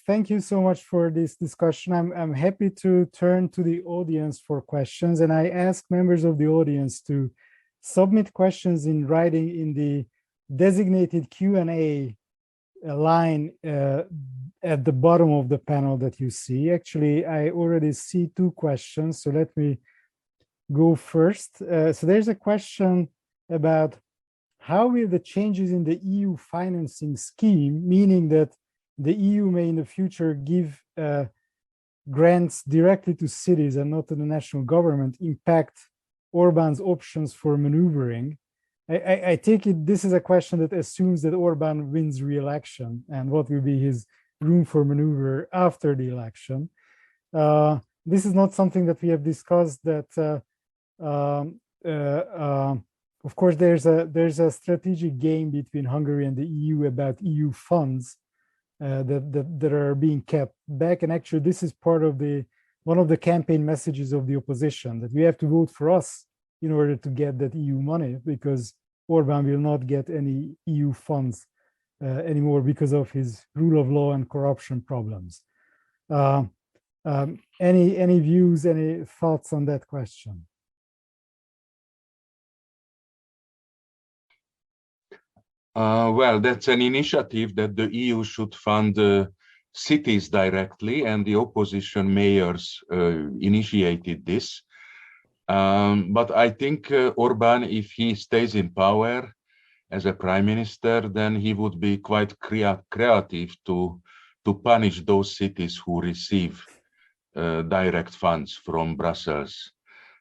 thank you so much for this discussion. I'm happy to turn to the audience for questions, and I ask members of the audience to submit questions in writing in the designated Q&A line at the bottom of the panel that you see. Actually, I already see two questions, so let me go first. So there's a question about how will the changes in the EU financing scheme, meaning that the EU may in the future give grants directly to cities and not to the national government, impact Orban's options for maneuvering? I take it this is a question that assumes that Orban wins re-election, and what will be his room for maneuver after the election. This is not something that we have discussed. That of course there's a strategic game between Hungary and the EU about EU funds that are being kept back, and actually this is part of one of the campaign messages of the opposition, that we have to vote for us in order to get that EU money, because Orbán will not get any EU funds anymore because of his rule of law and corruption problems. Any views, any thoughts on that question? Well, that's an initiative that the EU should fund cities directly, and the opposition mayors initiated this. But I think Orbán, if he stays in power as a prime minister, then he would be quite creative to punish those cities who receive direct funds from Brussels.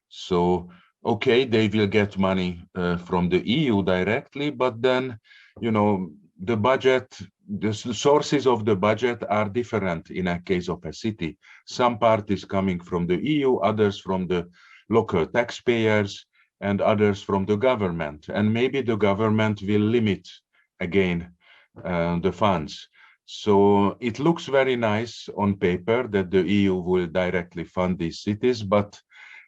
So, okay, they will get money from the EU directly, but then, the budget, the sources of the budget are different in a case of a city. Some part is coming from the EU, others from the local taxpayers, and others from the government. And maybe the government will limit again the funds. So it looks very nice on paper that the EU will directly fund these cities, but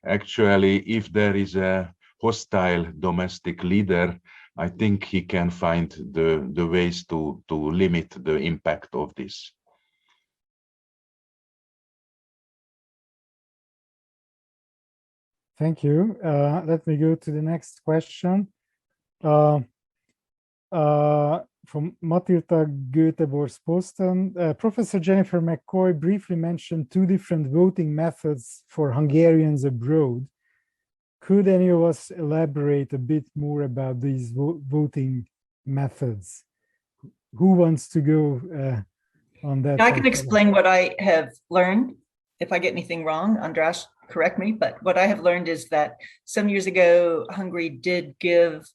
actually, if there is a hostile domestic leader, I think he can find the ways to limit the impact of this. Thank you. Let me go to the next question. From Matilda Göteborgs-Posten, Professor Jennifer McCoy briefly mentioned two different voting methods for Hungarians abroad. Could any of us elaborate a bit more about these voting methods? Who wants to go on that? I can explain what I have learned. If I get anything wrong, András, correct me, but what I have learned is that some years ago, Hungary did give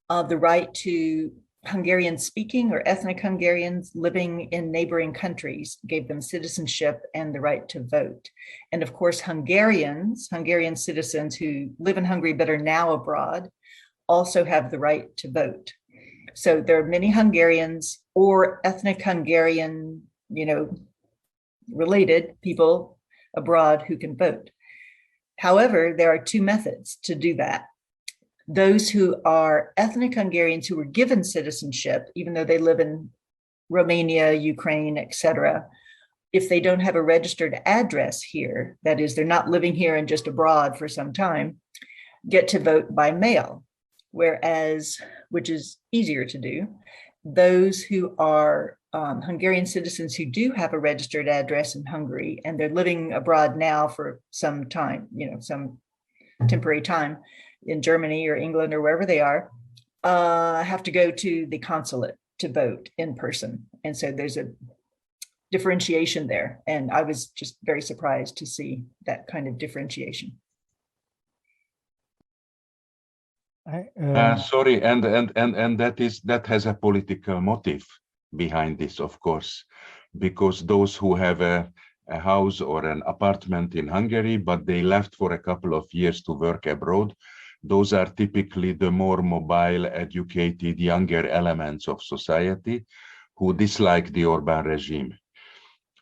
the right to Hungarian speaking or ethnic Hungarians living in neighboring countries, gave them citizenship and the right to vote. And of course, Hungarian citizens who live in Hungary but are now abroad also have the right to vote. So there are many Hungarians or ethnic Hungarian, related people abroad who can vote. However, there are two methods to do that. Those who are ethnic Hungarians who were given citizenship, even though they live in Romania, Ukraine, etc., if they don't have a registered address here, that is, they're not living here and just abroad for some time, get to vote by mail. Whereas, which is easier to do, those who are Hungarian citizens who do have a registered address in Hungary and they're living abroad now for some time, some temporary time in Germany or England or wherever they are, have to go to the consulate to vote in person. And so there's a differentiation there. And I was just very surprised to see that kind of differentiation. Sorry, and that has a political motive behind this, of course, because those who have a house or an apartment in Hungary, but they left for a couple of years to work abroad, those are typically the more mobile, educated, younger elements of society who dislike the Orbán regime.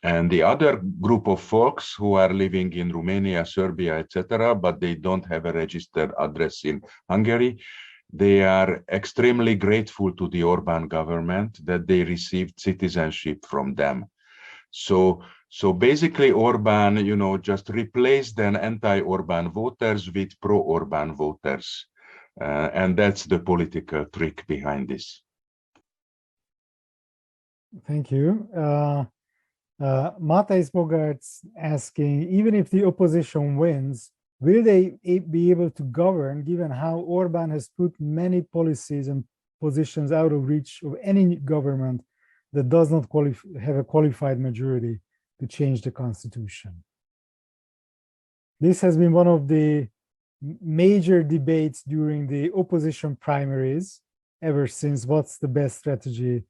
And the other group of folks who are living in Romania, Serbia, etc., but they don't have a registered address in Hungary, they are extremely grateful to the Orbán government that they received citizenship from them. So basically Orbán, just replaced an anti-Orbán voters with pro-Orbán voters. And that's the political trick behind this. Thank you. Matthijs Bogaerts asking, even if the opposition wins, will they be able to govern given how Orbán has put many policies and positions out of reach of any government that does not have a qualified majority to change the constitution? This has been one of the major debates during the opposition primaries ever since. What's the best strategy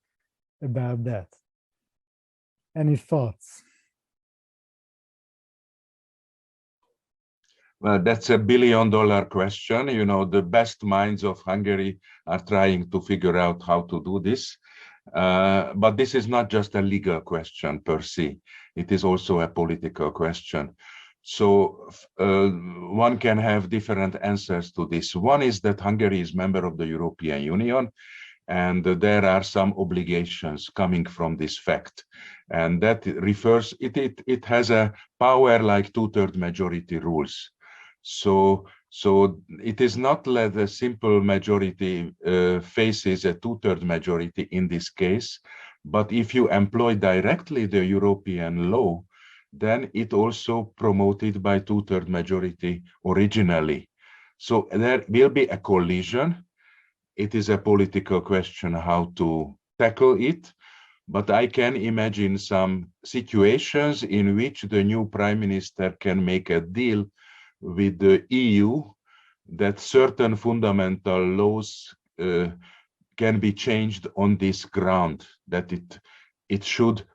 about that? Any thoughts? Well, that's a billion-dollar question. The best minds of Hungary are trying to figure out how to do this. But this is not just a legal question per se. It is also a political question. So one can have different answers to this. One is that Hungary is a member of the European Union, and there are some obligations coming from this fact. And that refers, it has a power like 2/3 majority rules. So it is not that a simple majority faces a 2/3 majority in this case, but if you employ directly the European law, then it also promoted by 2/3 majority originally. So there will be a collision. It is a political question how to tackle it, but I can imagine some situations in which the new prime minister can make a deal with the EU that certain fundamental laws can be changed on this ground, that it should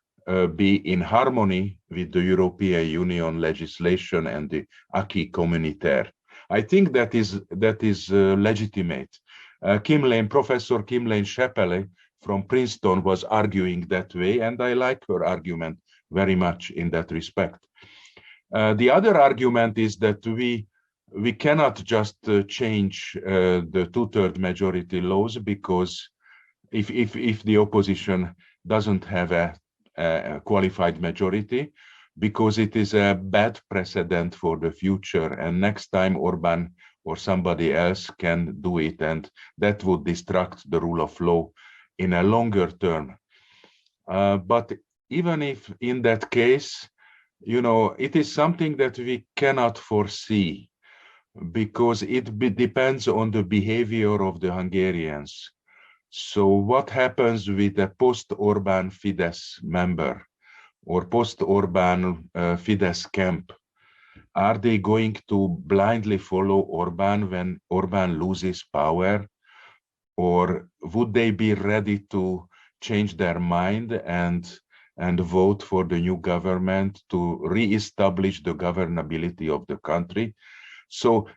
be in harmony with the European Union legislation and the acquis communautaire. I think that is legitimate. Professor Kim Lane-Schepele from Princeton was arguing that way, and I like her argument very much in that respect. The other argument is that we we cannot just change the two-thirds majority laws, because if the opposition doesn't have a qualified majority, because it is a bad precedent for the future, and next time Orban or somebody else can do it, and that would distract the rule of law in a longer term. But even if in that case, you know, it is something that we cannot foresee, because it depends on the behavior of the Hungarians. So what happens with a post-Orban Fidesz member or post-Orban Fidesz camp? Are they going to blindly follow Orban when Orban loses power? Or would they be ready to change their mind and vote for the new government to re-establish the governability of the country? So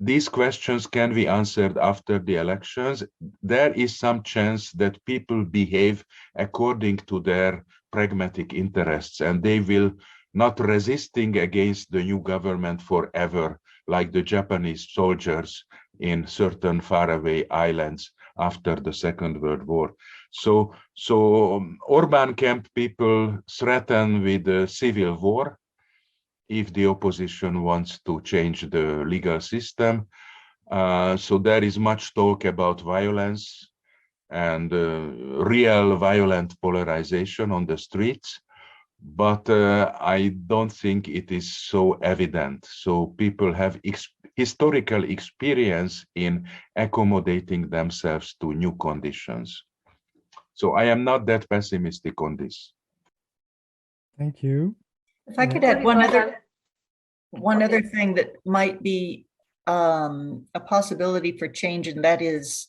these questions can be answered after the elections. There is some chance that people behave according to their pragmatic interests, and they will not resisting against the new government forever, like the Japanese soldiers in certain faraway islands after the Second World War. So Orban camp people threaten with a civil war if the opposition wants to change the legal system. So there is much talk about violence and real violent polarization on the streets, but I don't think it is so evident. So people have historical experience in accommodating themselves to new conditions. So I am not that pessimistic on this. Thank you. If I could add one other thing that might be a possibility for change, and that is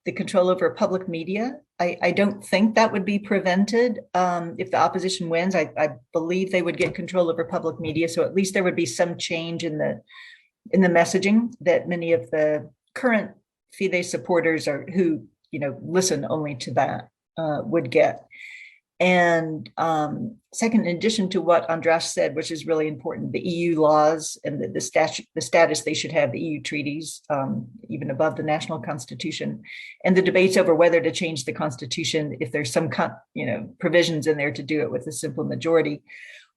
the control over public media. I don't think that would be prevented if the opposition wins. I believe they would get control over public media, so at least there would be some change in the messaging that many of the current Fidesz supporters are who listen only to that would get. And second, in addition to what András said, which is really important, the EU laws and the status they should have, the EU treaties, even above the national constitution, and the debates over whether to change the constitution if there's some provisions in there to do it with a simple majority.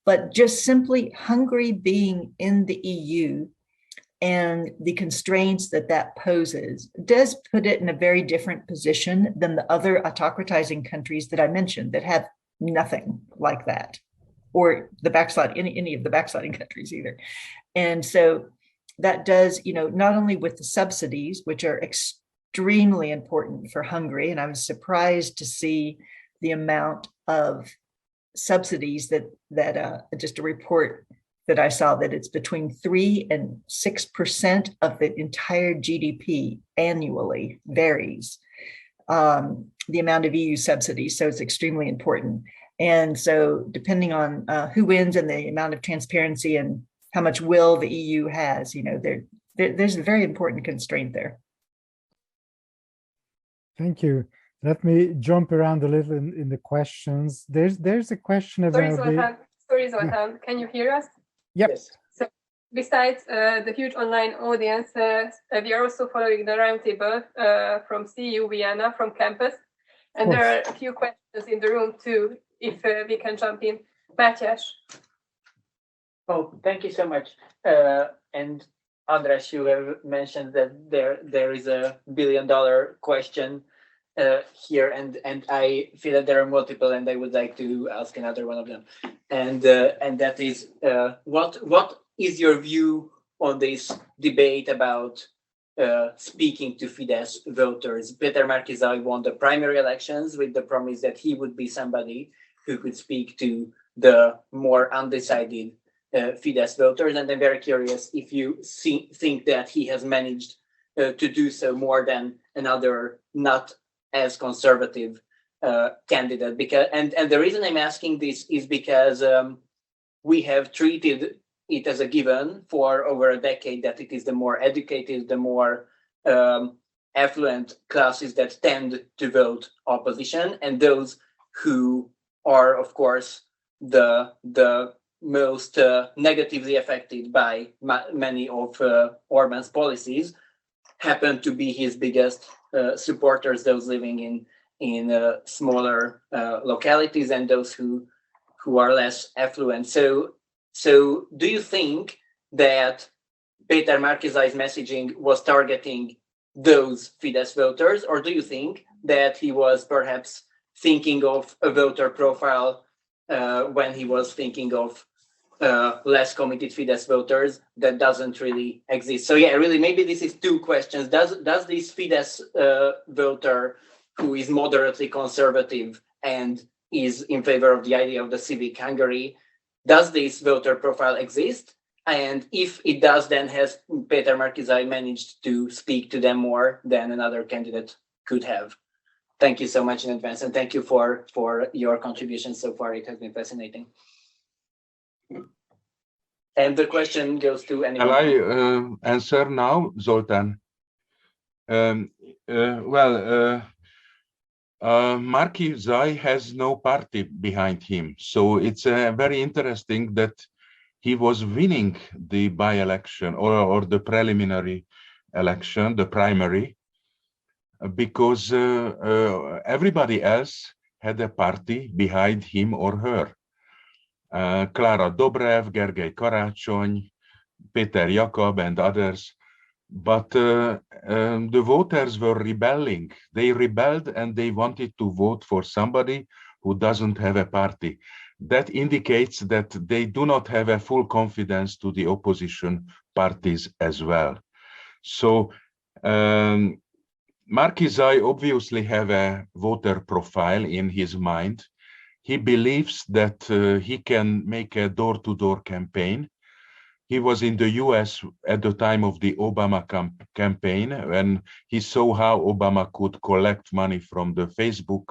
But just simply Hungary being in the EU and the constraints that poses does put it in a very different position than the other autocratizing countries that I mentioned that have nothing like that, or the backslide, any of the backsliding countries either. And so that does, not only with the subsidies, which are extremely important for Hungary, and I was surprised to see the amount of subsidies that just a report that I saw that it's between 3 and 6% of the entire GDP annually varies, the amount of EU subsidies. So it's extremely important. And so depending on who wins and the amount of transparency and how much will the EU has, there's a very important constraint there. Thank you. Let me jump around a little in the questions. There's a question about Sorry, Zoltán, can you hear us? Yep. Yes. So besides the huge online audience, we are also following the roundtable from CU Vienna, from campus. And there are a few questions in the room too, if we can jump in. Mátyás. Oh, thank you so much. And András, you have mentioned that there is a $1 billion question here, and I feel that there are multiple, and I would like to ask another one of them. And that is, what is your view on this debate about speaking to Fidesz voters? Péter Márki-Zay won the primary elections with the promise that he would be somebody who could speak to the more undecided Fidesz voters, and I'm very curious if you think that he has managed to do so more than another not as conservative candidate. Because and the reason I'm asking this is because we have treated it as a given for over a decade that it is the more educated, the more affluent classes that tend to vote opposition, and those who are, of course, the most negatively affected by many of Orbán's policies happen to be his biggest supporters, those living in smaller localities and those who are less affluent. So do you think that Péter Márki-Zay's messaging was targeting those Fidesz voters, or do you think that he was perhaps thinking of a voter profile when he was thinking of less committed Fidesz voters that doesn't really exist? So yeah, really, maybe this is two questions. Does this Fidesz voter who is moderately conservative and is in favor of the idea of the civic Hungary, does this voter profile exist? And if it does, then has Péter Márki-Zay managed to speak to them more than another candidate could have? Thank you so much in advance, and thank you for your contribution so far. It has been fascinating. And the question goes to anyone. Shall I answer now, Zoltán? Márki-Zay has no party behind him, so it's very interesting that he was winning the by-election or the preliminary election, the primary, because everybody else had a party behind him or her. Klára Dobrev, Gergely Karácsony, Péter Jakab, and others. But the voters were rebelling. They rebelled and they wanted to vote for somebody who doesn't have a party. That indicates that they do not have a full confidence to the opposition parties as well. So Márki-Zay obviously have a voter profile in his mind. He believes that he can make a door-to-door campaign. He was in the US at the time of the Obama campaign when he saw how Obama could collect money from the Facebook,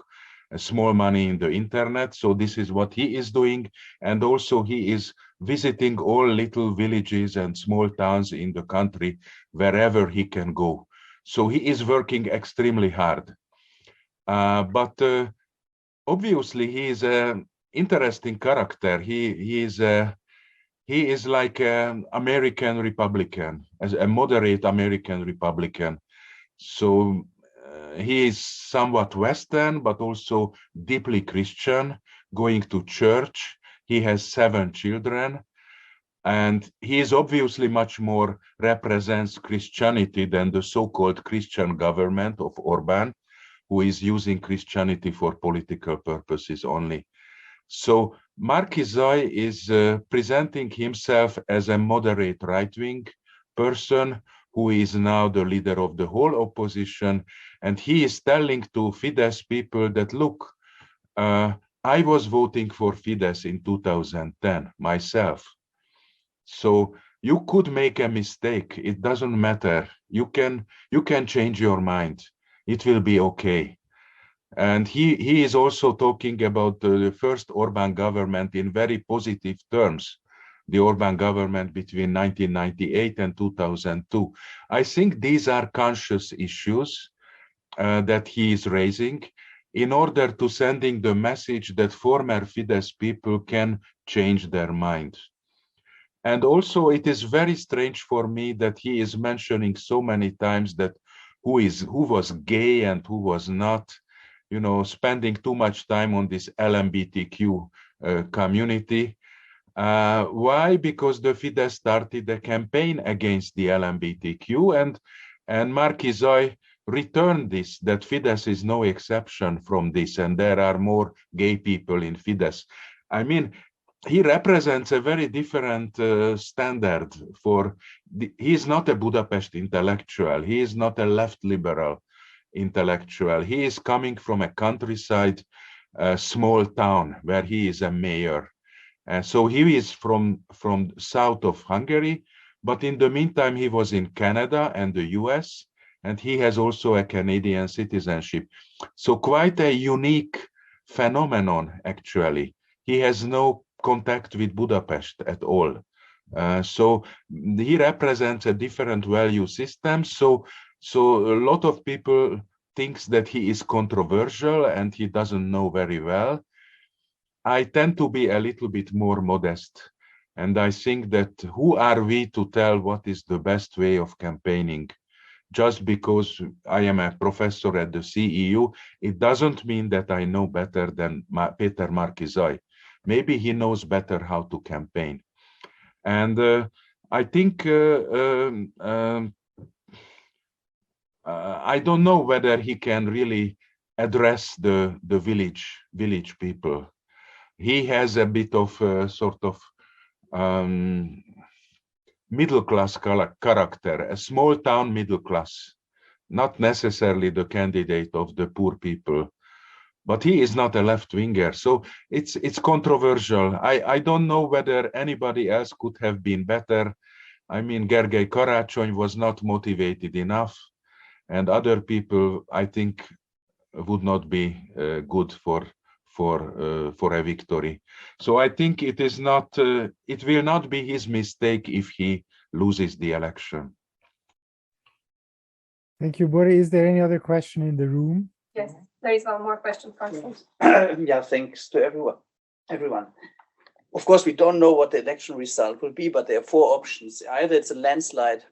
small money in the internet. So this is what he is doing. And also he is visiting all little villages and small towns in the country wherever he can go. So he is working extremely hard. But obviously he is an interesting character. He is like an American Republican, as a moderate American Republican. So he is somewhat Western, but also deeply Christian, going to church. He has 7 children, and he is obviously much more represents Christianity than the so-called Christian government of Orbán, who is using Christianity for political purposes only. So Márki-Zay is presenting himself as a moderate right-wing person who is now the leader of the whole opposition. And he is telling to Fidesz people that, look, I was voting for Fidesz in 2010 myself. So you could make a mistake. It doesn't matter. You can change your mind. It will be okay. And he is also talking about the first Orbán government in very positive terms, the Orbán government between 1998 and 2002. I think these are conscious issues that he is raising in order to sending the message that former Fidesz people can change their mind. And also it is very strange for me that he is mentioning so many times that who was gay and who was not, you know, spending too much time on this LGBTQ community. Why? Because the Fidesz started a campaign against the LGBTQ, and Márki-Zay returned this, that Fidesz is no exception from this, and there are more gay people in Fidesz. I mean, he represents a very different standard for, he is not a Budapest intellectual, he is not a left liberal intellectual. He is coming from a countryside, small town where he is a mayor. So he is from south of Hungary, but in the meantime, he was in Canada and the US, and he has also a Canadian citizenship. So quite a unique phenomenon, actually. He has no contact with Budapest at all. So he represents a different value system. So a lot of people thinks that he is controversial and he doesn't know very well. I tend to be a little bit more modest. And I think that who are we to tell what is the best way of campaigning? Just because I am a professor at the CEU, it doesn't mean that I know better than Peter Markizai. Maybe he knows better how to campaign. And I think I don't know whether he can really address the village people. He has a bit of sort of middle class character, a small town middle class, not necessarily the candidate of the poor people, but he is not a left winger. So it's controversial. I don't know whether anybody else could have been better. I mean, Gergely Karácsony was not motivated enough, and other people, I think, would not be good for a victory. So I think it is not. It will not be his mistake if he loses the election. Thank you, Boris. Is there any other question in the room? Yes, there is one more question from us. Yeah, thanks to everyone. Of course, we don't know what the election result will be, but there are four options. Either it's a landslide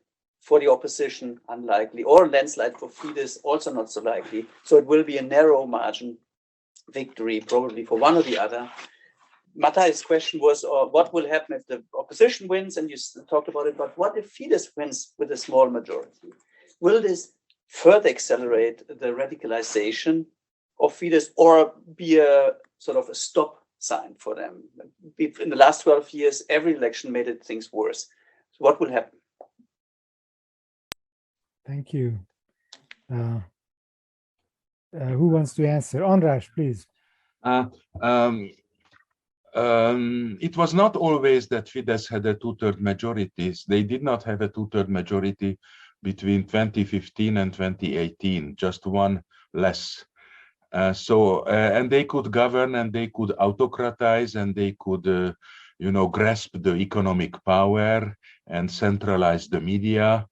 for the opposition, unlikely, or a landslide for Fidesz, also not so likely. So it will be a narrow margin victory, probably for one or the other. Matthij's question was, what will happen if the opposition wins? And you talked about it, but what if Fidesz wins with a small majority? Will this further accelerate the radicalization of Fidesz or be a sort of a stop sign for them? In the last 12 years, every election made things worse. So what will happen? Thank you. Who wants to answer? András, please. It was not always that Fidesz had a two-third majorities. They did not have a two-third majority between 2015 and 2018, just one less. And they could govern, and they could autocratize, and they could, grasp the economic power and centralize the media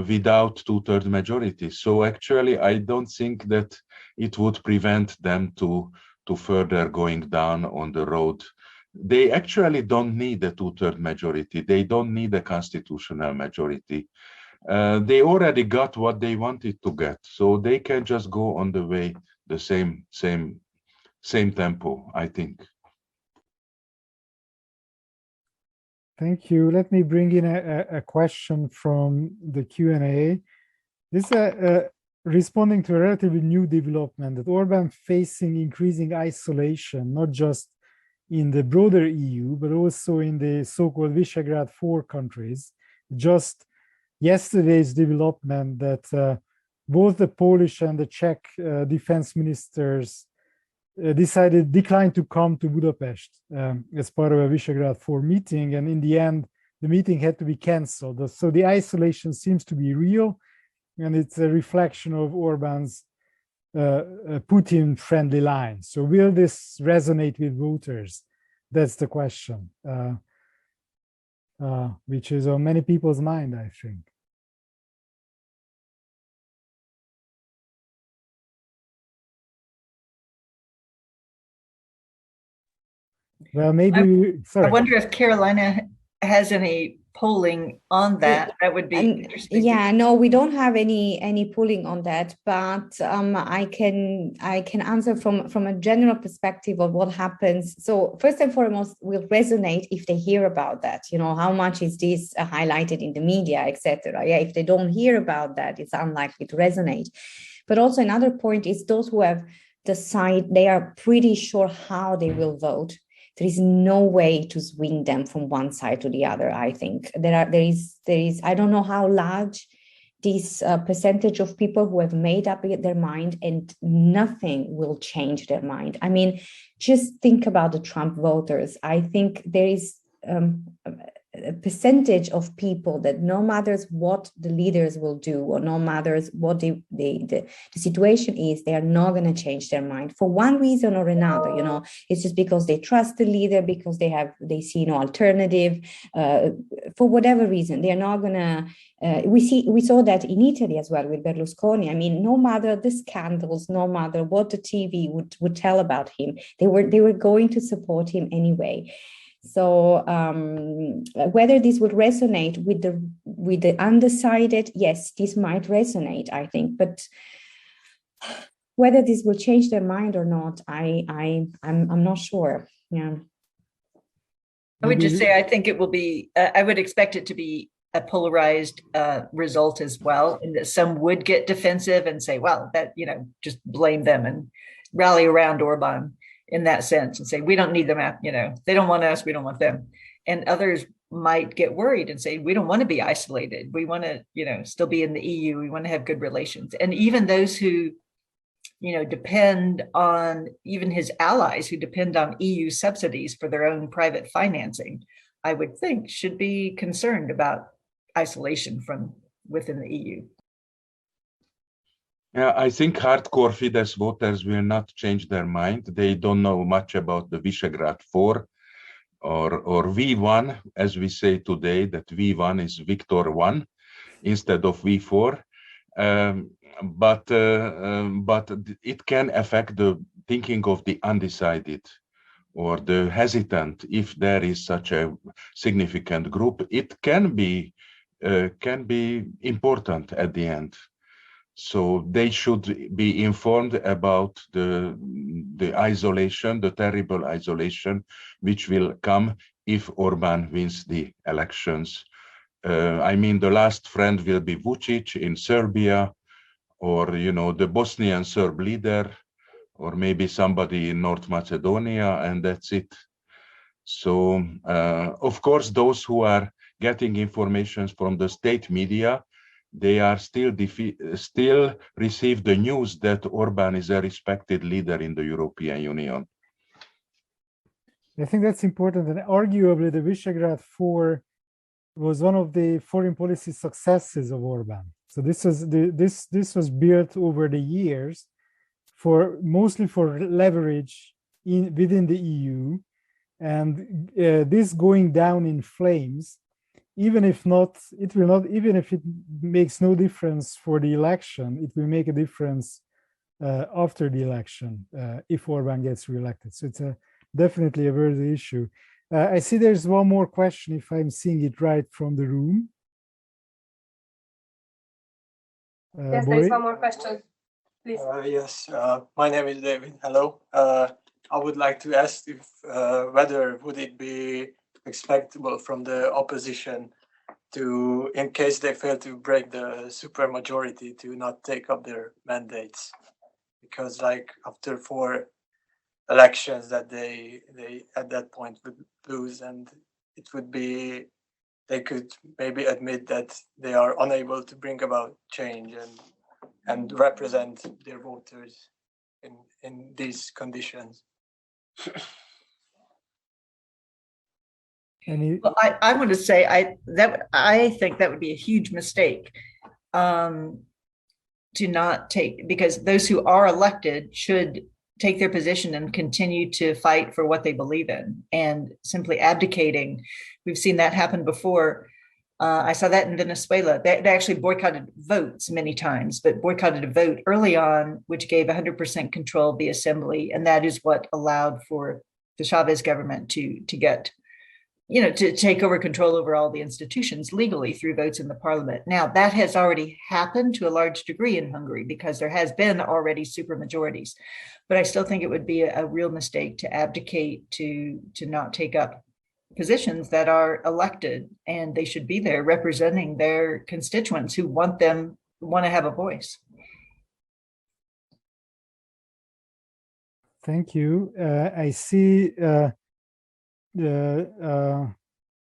without two-third majority. So actually, I don't think that it would prevent them to further going down on the road. They actually don't need a two-third majority. They don't need a constitutional majority. They already got what they wanted to get, so they can just go on the way the same tempo, I think. Thank you. Let me bring in a question from the Q&A. This is responding to a relatively new development that Orban facing increasing isolation, not just in the broader EU, but also in the so-called Visegrad 4 countries. Just yesterday's development that both the Polish and the Czech defense ministers declined to come to Budapest as part of a Visegrad 4 meeting, and in the end, the meeting had to be cancelled. So the isolation seems to be real, and it's a reflection of Orban's Putin-friendly line. So will this resonate with voters? That's the question, which is on many people's mind, I think. Well, maybe, sorry. I wonder if Carolina has any polling on that. That would be interesting. Yeah, no, we don't have any polling on that, but I can answer from a general perspective of what happens. So first and foremost, will resonate if they hear about that. How much is this highlighted in the media, etc. Yeah, if they don't hear about that, it's unlikely to resonate. But also another point is those who have decided, they are pretty sure how they will vote. There is no way to swing them from one side to the other. I think there is. I don't know how large this percentage of people who have made up their mind, and nothing will change their mind. I mean, just think about the Trump voters. I think there is a percentage of people that no matter what the leaders will do, or no matter what the situation is, they are not going to change their mind for one reason or another. It's just because they trust the leader, because they see no alternative, for whatever reason. They are not going to. We saw that in Italy as well with Berlusconi. I mean, no matter the scandals, no matter what the TV would tell about him, they were going to support him anyway. So whether this would resonate with the undecided, yes, this might resonate, I think, but whether this will change their mind or not, I'm not sure. Yeah. I would just say I think it will be. I would expect it to be a polarized result as well, and that some would get defensive and say, "Well, that just blame them and rally around Orban in that sense and say we don't need them. They don't want us, we don't want them." And others might get worried and say, "We don't want to be isolated. We want to, still be in the EU. We want to have good relations." And even those who depend on, even his allies who depend on EU subsidies for their own private financing, I would think should be concerned about isolation from within the EU. Yeah, I think hardcore Fidesz voters will not change their mind. They don't know much about the Visegrad 4 or V1, as we say today, that V1 is Victor 1 instead of V4. But it can affect the thinking of the undecided or the hesitant. If there is such a significant group, it can be important at the end. So they should be informed about the isolation, the terrible isolation, which will come if Orbán wins the elections. I mean, the last friend will be Vučić in Serbia, or the Bosnian Serb leader, or maybe somebody in North Macedonia, and that's it. So, of course, those who are getting information from the state media, they are still receive the news that Orbán is a respected leader in the European Union. I think that's important, and arguably the Visegrad 4 was one of the foreign policy successes of Orbán. So this was built over the years mostly for leverage within the EU, and this going down in flames, even if it makes no difference for the election, it will make a difference after the election if Orbán gets reelected. So it's definitely a worthy issue. I see there's one more question, if I'm seeing it right from the room. Yes, there is one more question. Please. Yes, my name is David. Hello. I would like to ask if whether would it be expectable from the opposition to, in case they fail to break the supermajority, to not take up their mandates, because like after 4 elections that they at that point would lose, and it would be, they could maybe admit that they are unable to bring about change and represent their voters in these conditions. Well, I want to say I think that would be a huge mistake to not take, because those who are elected should take their position and continue to fight for what they believe in, and simply abdicating. We've seen that happen before. I saw that in Venezuela. They actually boycotted votes many times, but boycotted a vote early on, which gave 100% control of the assembly. And that is what allowed for the Chavez government to get, to take over control over all the institutions legally through votes in the parliament. Now, that has already happened to a large degree in Hungary because there has been already supermajorities. But I still think it would be a real mistake to abdicate, to not take up positions that are elected, and they should be there representing their constituents who want to have a voice. Thank you. I see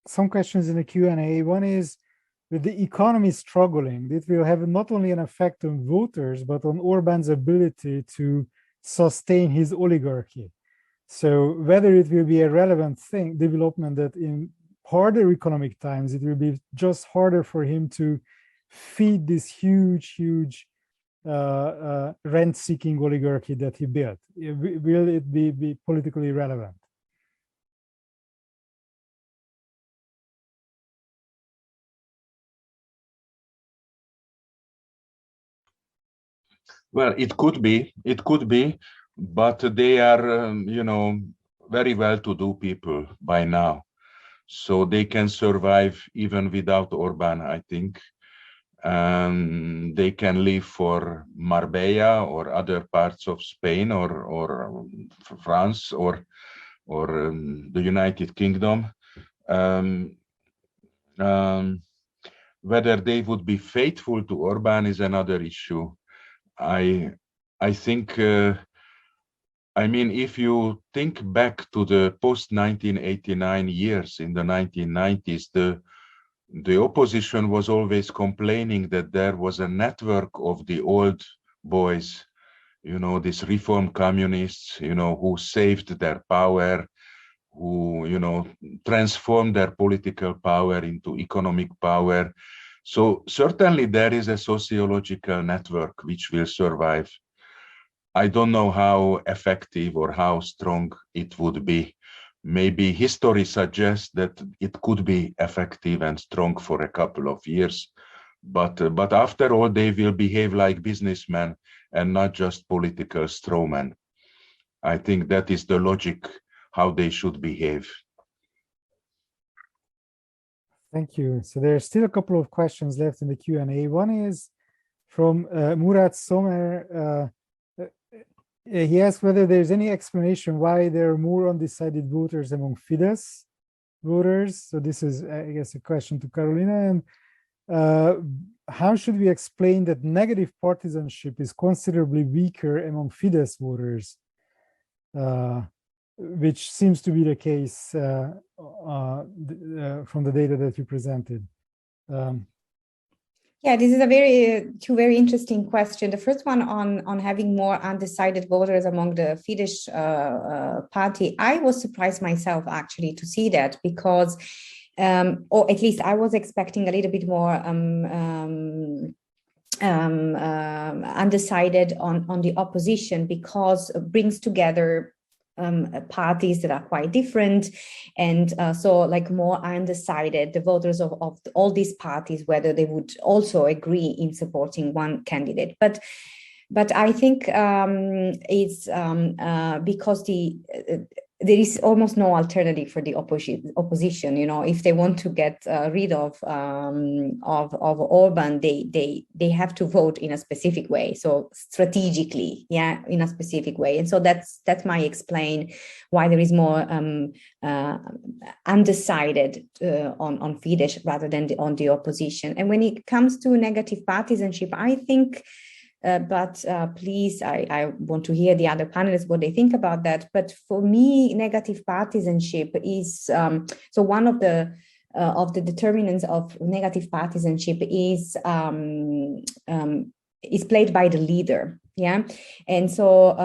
some questions in the Q&A. One is, with the economy struggling, it will have not only an effect on voters, but on Orbán's ability to sustain his oligarchy. So whether it will be a relevant development that in harder economic times, it will be just harder for him to feed this huge rent-seeking oligarchy that he built. Will it be politically relevant? Well, it could be, but they are, very well-to-do people by now. So they can survive even without Orban, I think. They can live for Marbella or other parts of Spain or France or the United Kingdom. Whether they would be faithful to Orban is another issue. I think, I mean, if you think back to the post-1989 years in the 1990s, the opposition was always complaining that there was a network of the old boys, you know, these reformed communists, you know, who saved their power, who, you know, transformed their political power into economic power. So certainly there is a sociological network which will survive. I don't know how effective or how strong it would be. Maybe history suggests that it could be effective and strong for a couple of years, but after all, they will behave like businessmen and not just political strawmen. I think that is the logic how they should behave. Thank you. So there are still a couple of questions left in the Q&A. One is from Murat Somer. He asked whether there's any explanation why there are more undecided voters among Fidesz voters. So this is, I guess, a question to Carolina. And how should we explain that negative partisanship is considerably weaker among Fidesz voters, which seems to be the case from the data that you presented? Yeah, this is two very interesting questions. The first one on having more undecided voters among the Fidesz party. I was surprised myself actually to see that, because, or at least I was expecting a little bit more undecided on the opposition, because it brings together parties that are quite different, and so like more undecided, the voters of all these parties, whether they would also agree in supporting one candidate. But I think it's because there is almost no alternative for the opposition. You know, if they want to get rid of Orban, they have to vote in a specific way. So strategically, yeah, in a specific way. And so that might explain why there is more undecided on Fidesz rather than on the opposition. And when it comes to negative partisanship, I think. Please, I want to hear the other panelists what they think about that. But for me, negative partisanship is so one of the determinants of negative partisanship is played by the leader. Yeah, and so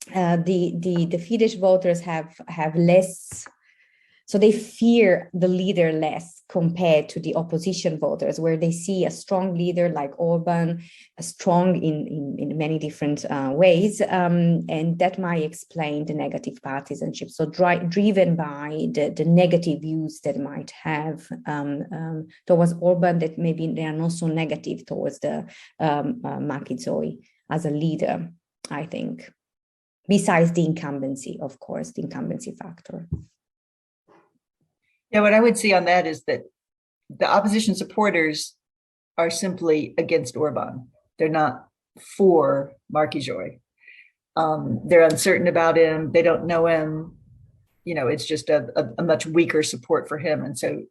the Fidesz voters have less. So they fear the leader less compared to the opposition voters, where they see a strong leader like Orban, strong in many different ways, and that might explain the negative partisanship. So driven by the negative views that might have towards Orban, that maybe they are not so negative towards the Márki-Zay as a leader, I think. Besides the incumbency, of course, the incumbency factor. Yeah, what I would see on that is that the opposition supporters are simply against Orban. They're not for Márki-Zay. They're uncertain about him. They don't know him. You know, it's just a much weaker support for him. And so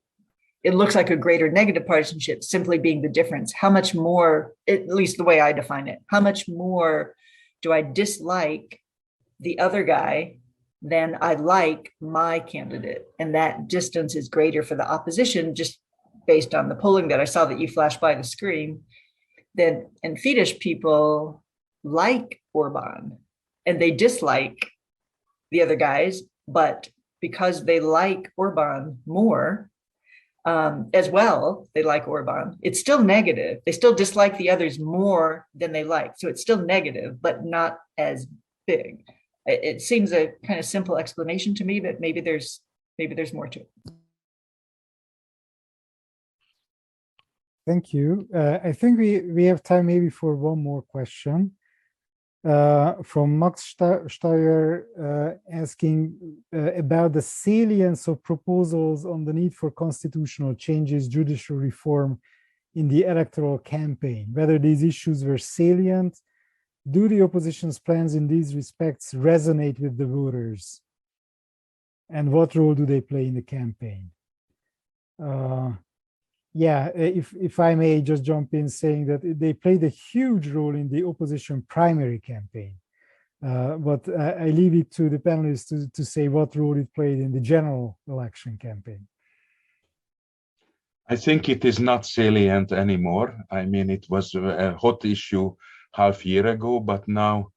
it looks like a greater negative partisanship simply being the difference. How much more, at least the way I define it, how much more do I dislike the other guy than I like my candidate? And that distance is greater for the opposition, just based on the polling that I saw that you flashed by the screen. And Fidesz people like Orban and they dislike the other guys, but because they like Orban more, as well, they like Orban, it's still negative. They still dislike the others more than they like. So it's still negative, but not as big. It seems a kind of simple explanation to me, but maybe there's more to it. Thank you. I think we have time maybe for one more question. from Max Steyer asking about the salience of proposals on the need for constitutional changes, judicial reform in the electoral campaign, whether these issues were salient. Do the opposition's plans in these respects resonate with the voters? And what role do they play in the campaign? Yeah, if I may just jump in saying that they played a huge role in the opposition primary campaign. But I leave it to the panelists to say what role it played in the general election campaign. I think it is not salient anymore. I mean, it was a hot issue half year ago, but now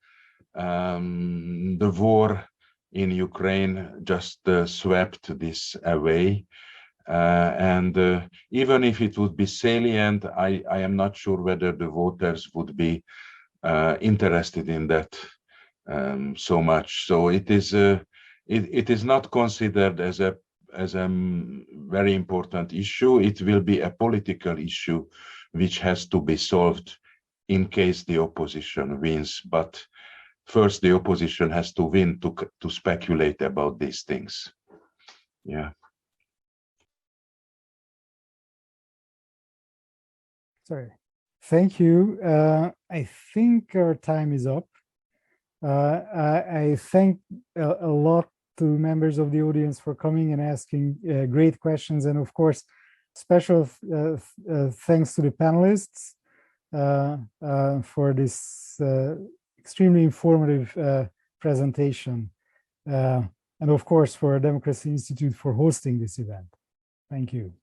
the war in Ukraine just swept this away. Even if it would be salient, I am not sure whether the voters would be interested in that so much. So it is not considered as a very important issue. It will be a political issue which has to be solved in case the opposition wins. But first, the opposition has to win to speculate about these things. Yeah. Sorry. Thank you. I think our time is up. I thank a lot to members of the audience for coming and asking great questions. And of course, special thanks to the panelists for this extremely informative presentation. And of course, for Democracy Institute for hosting this event. Thank you.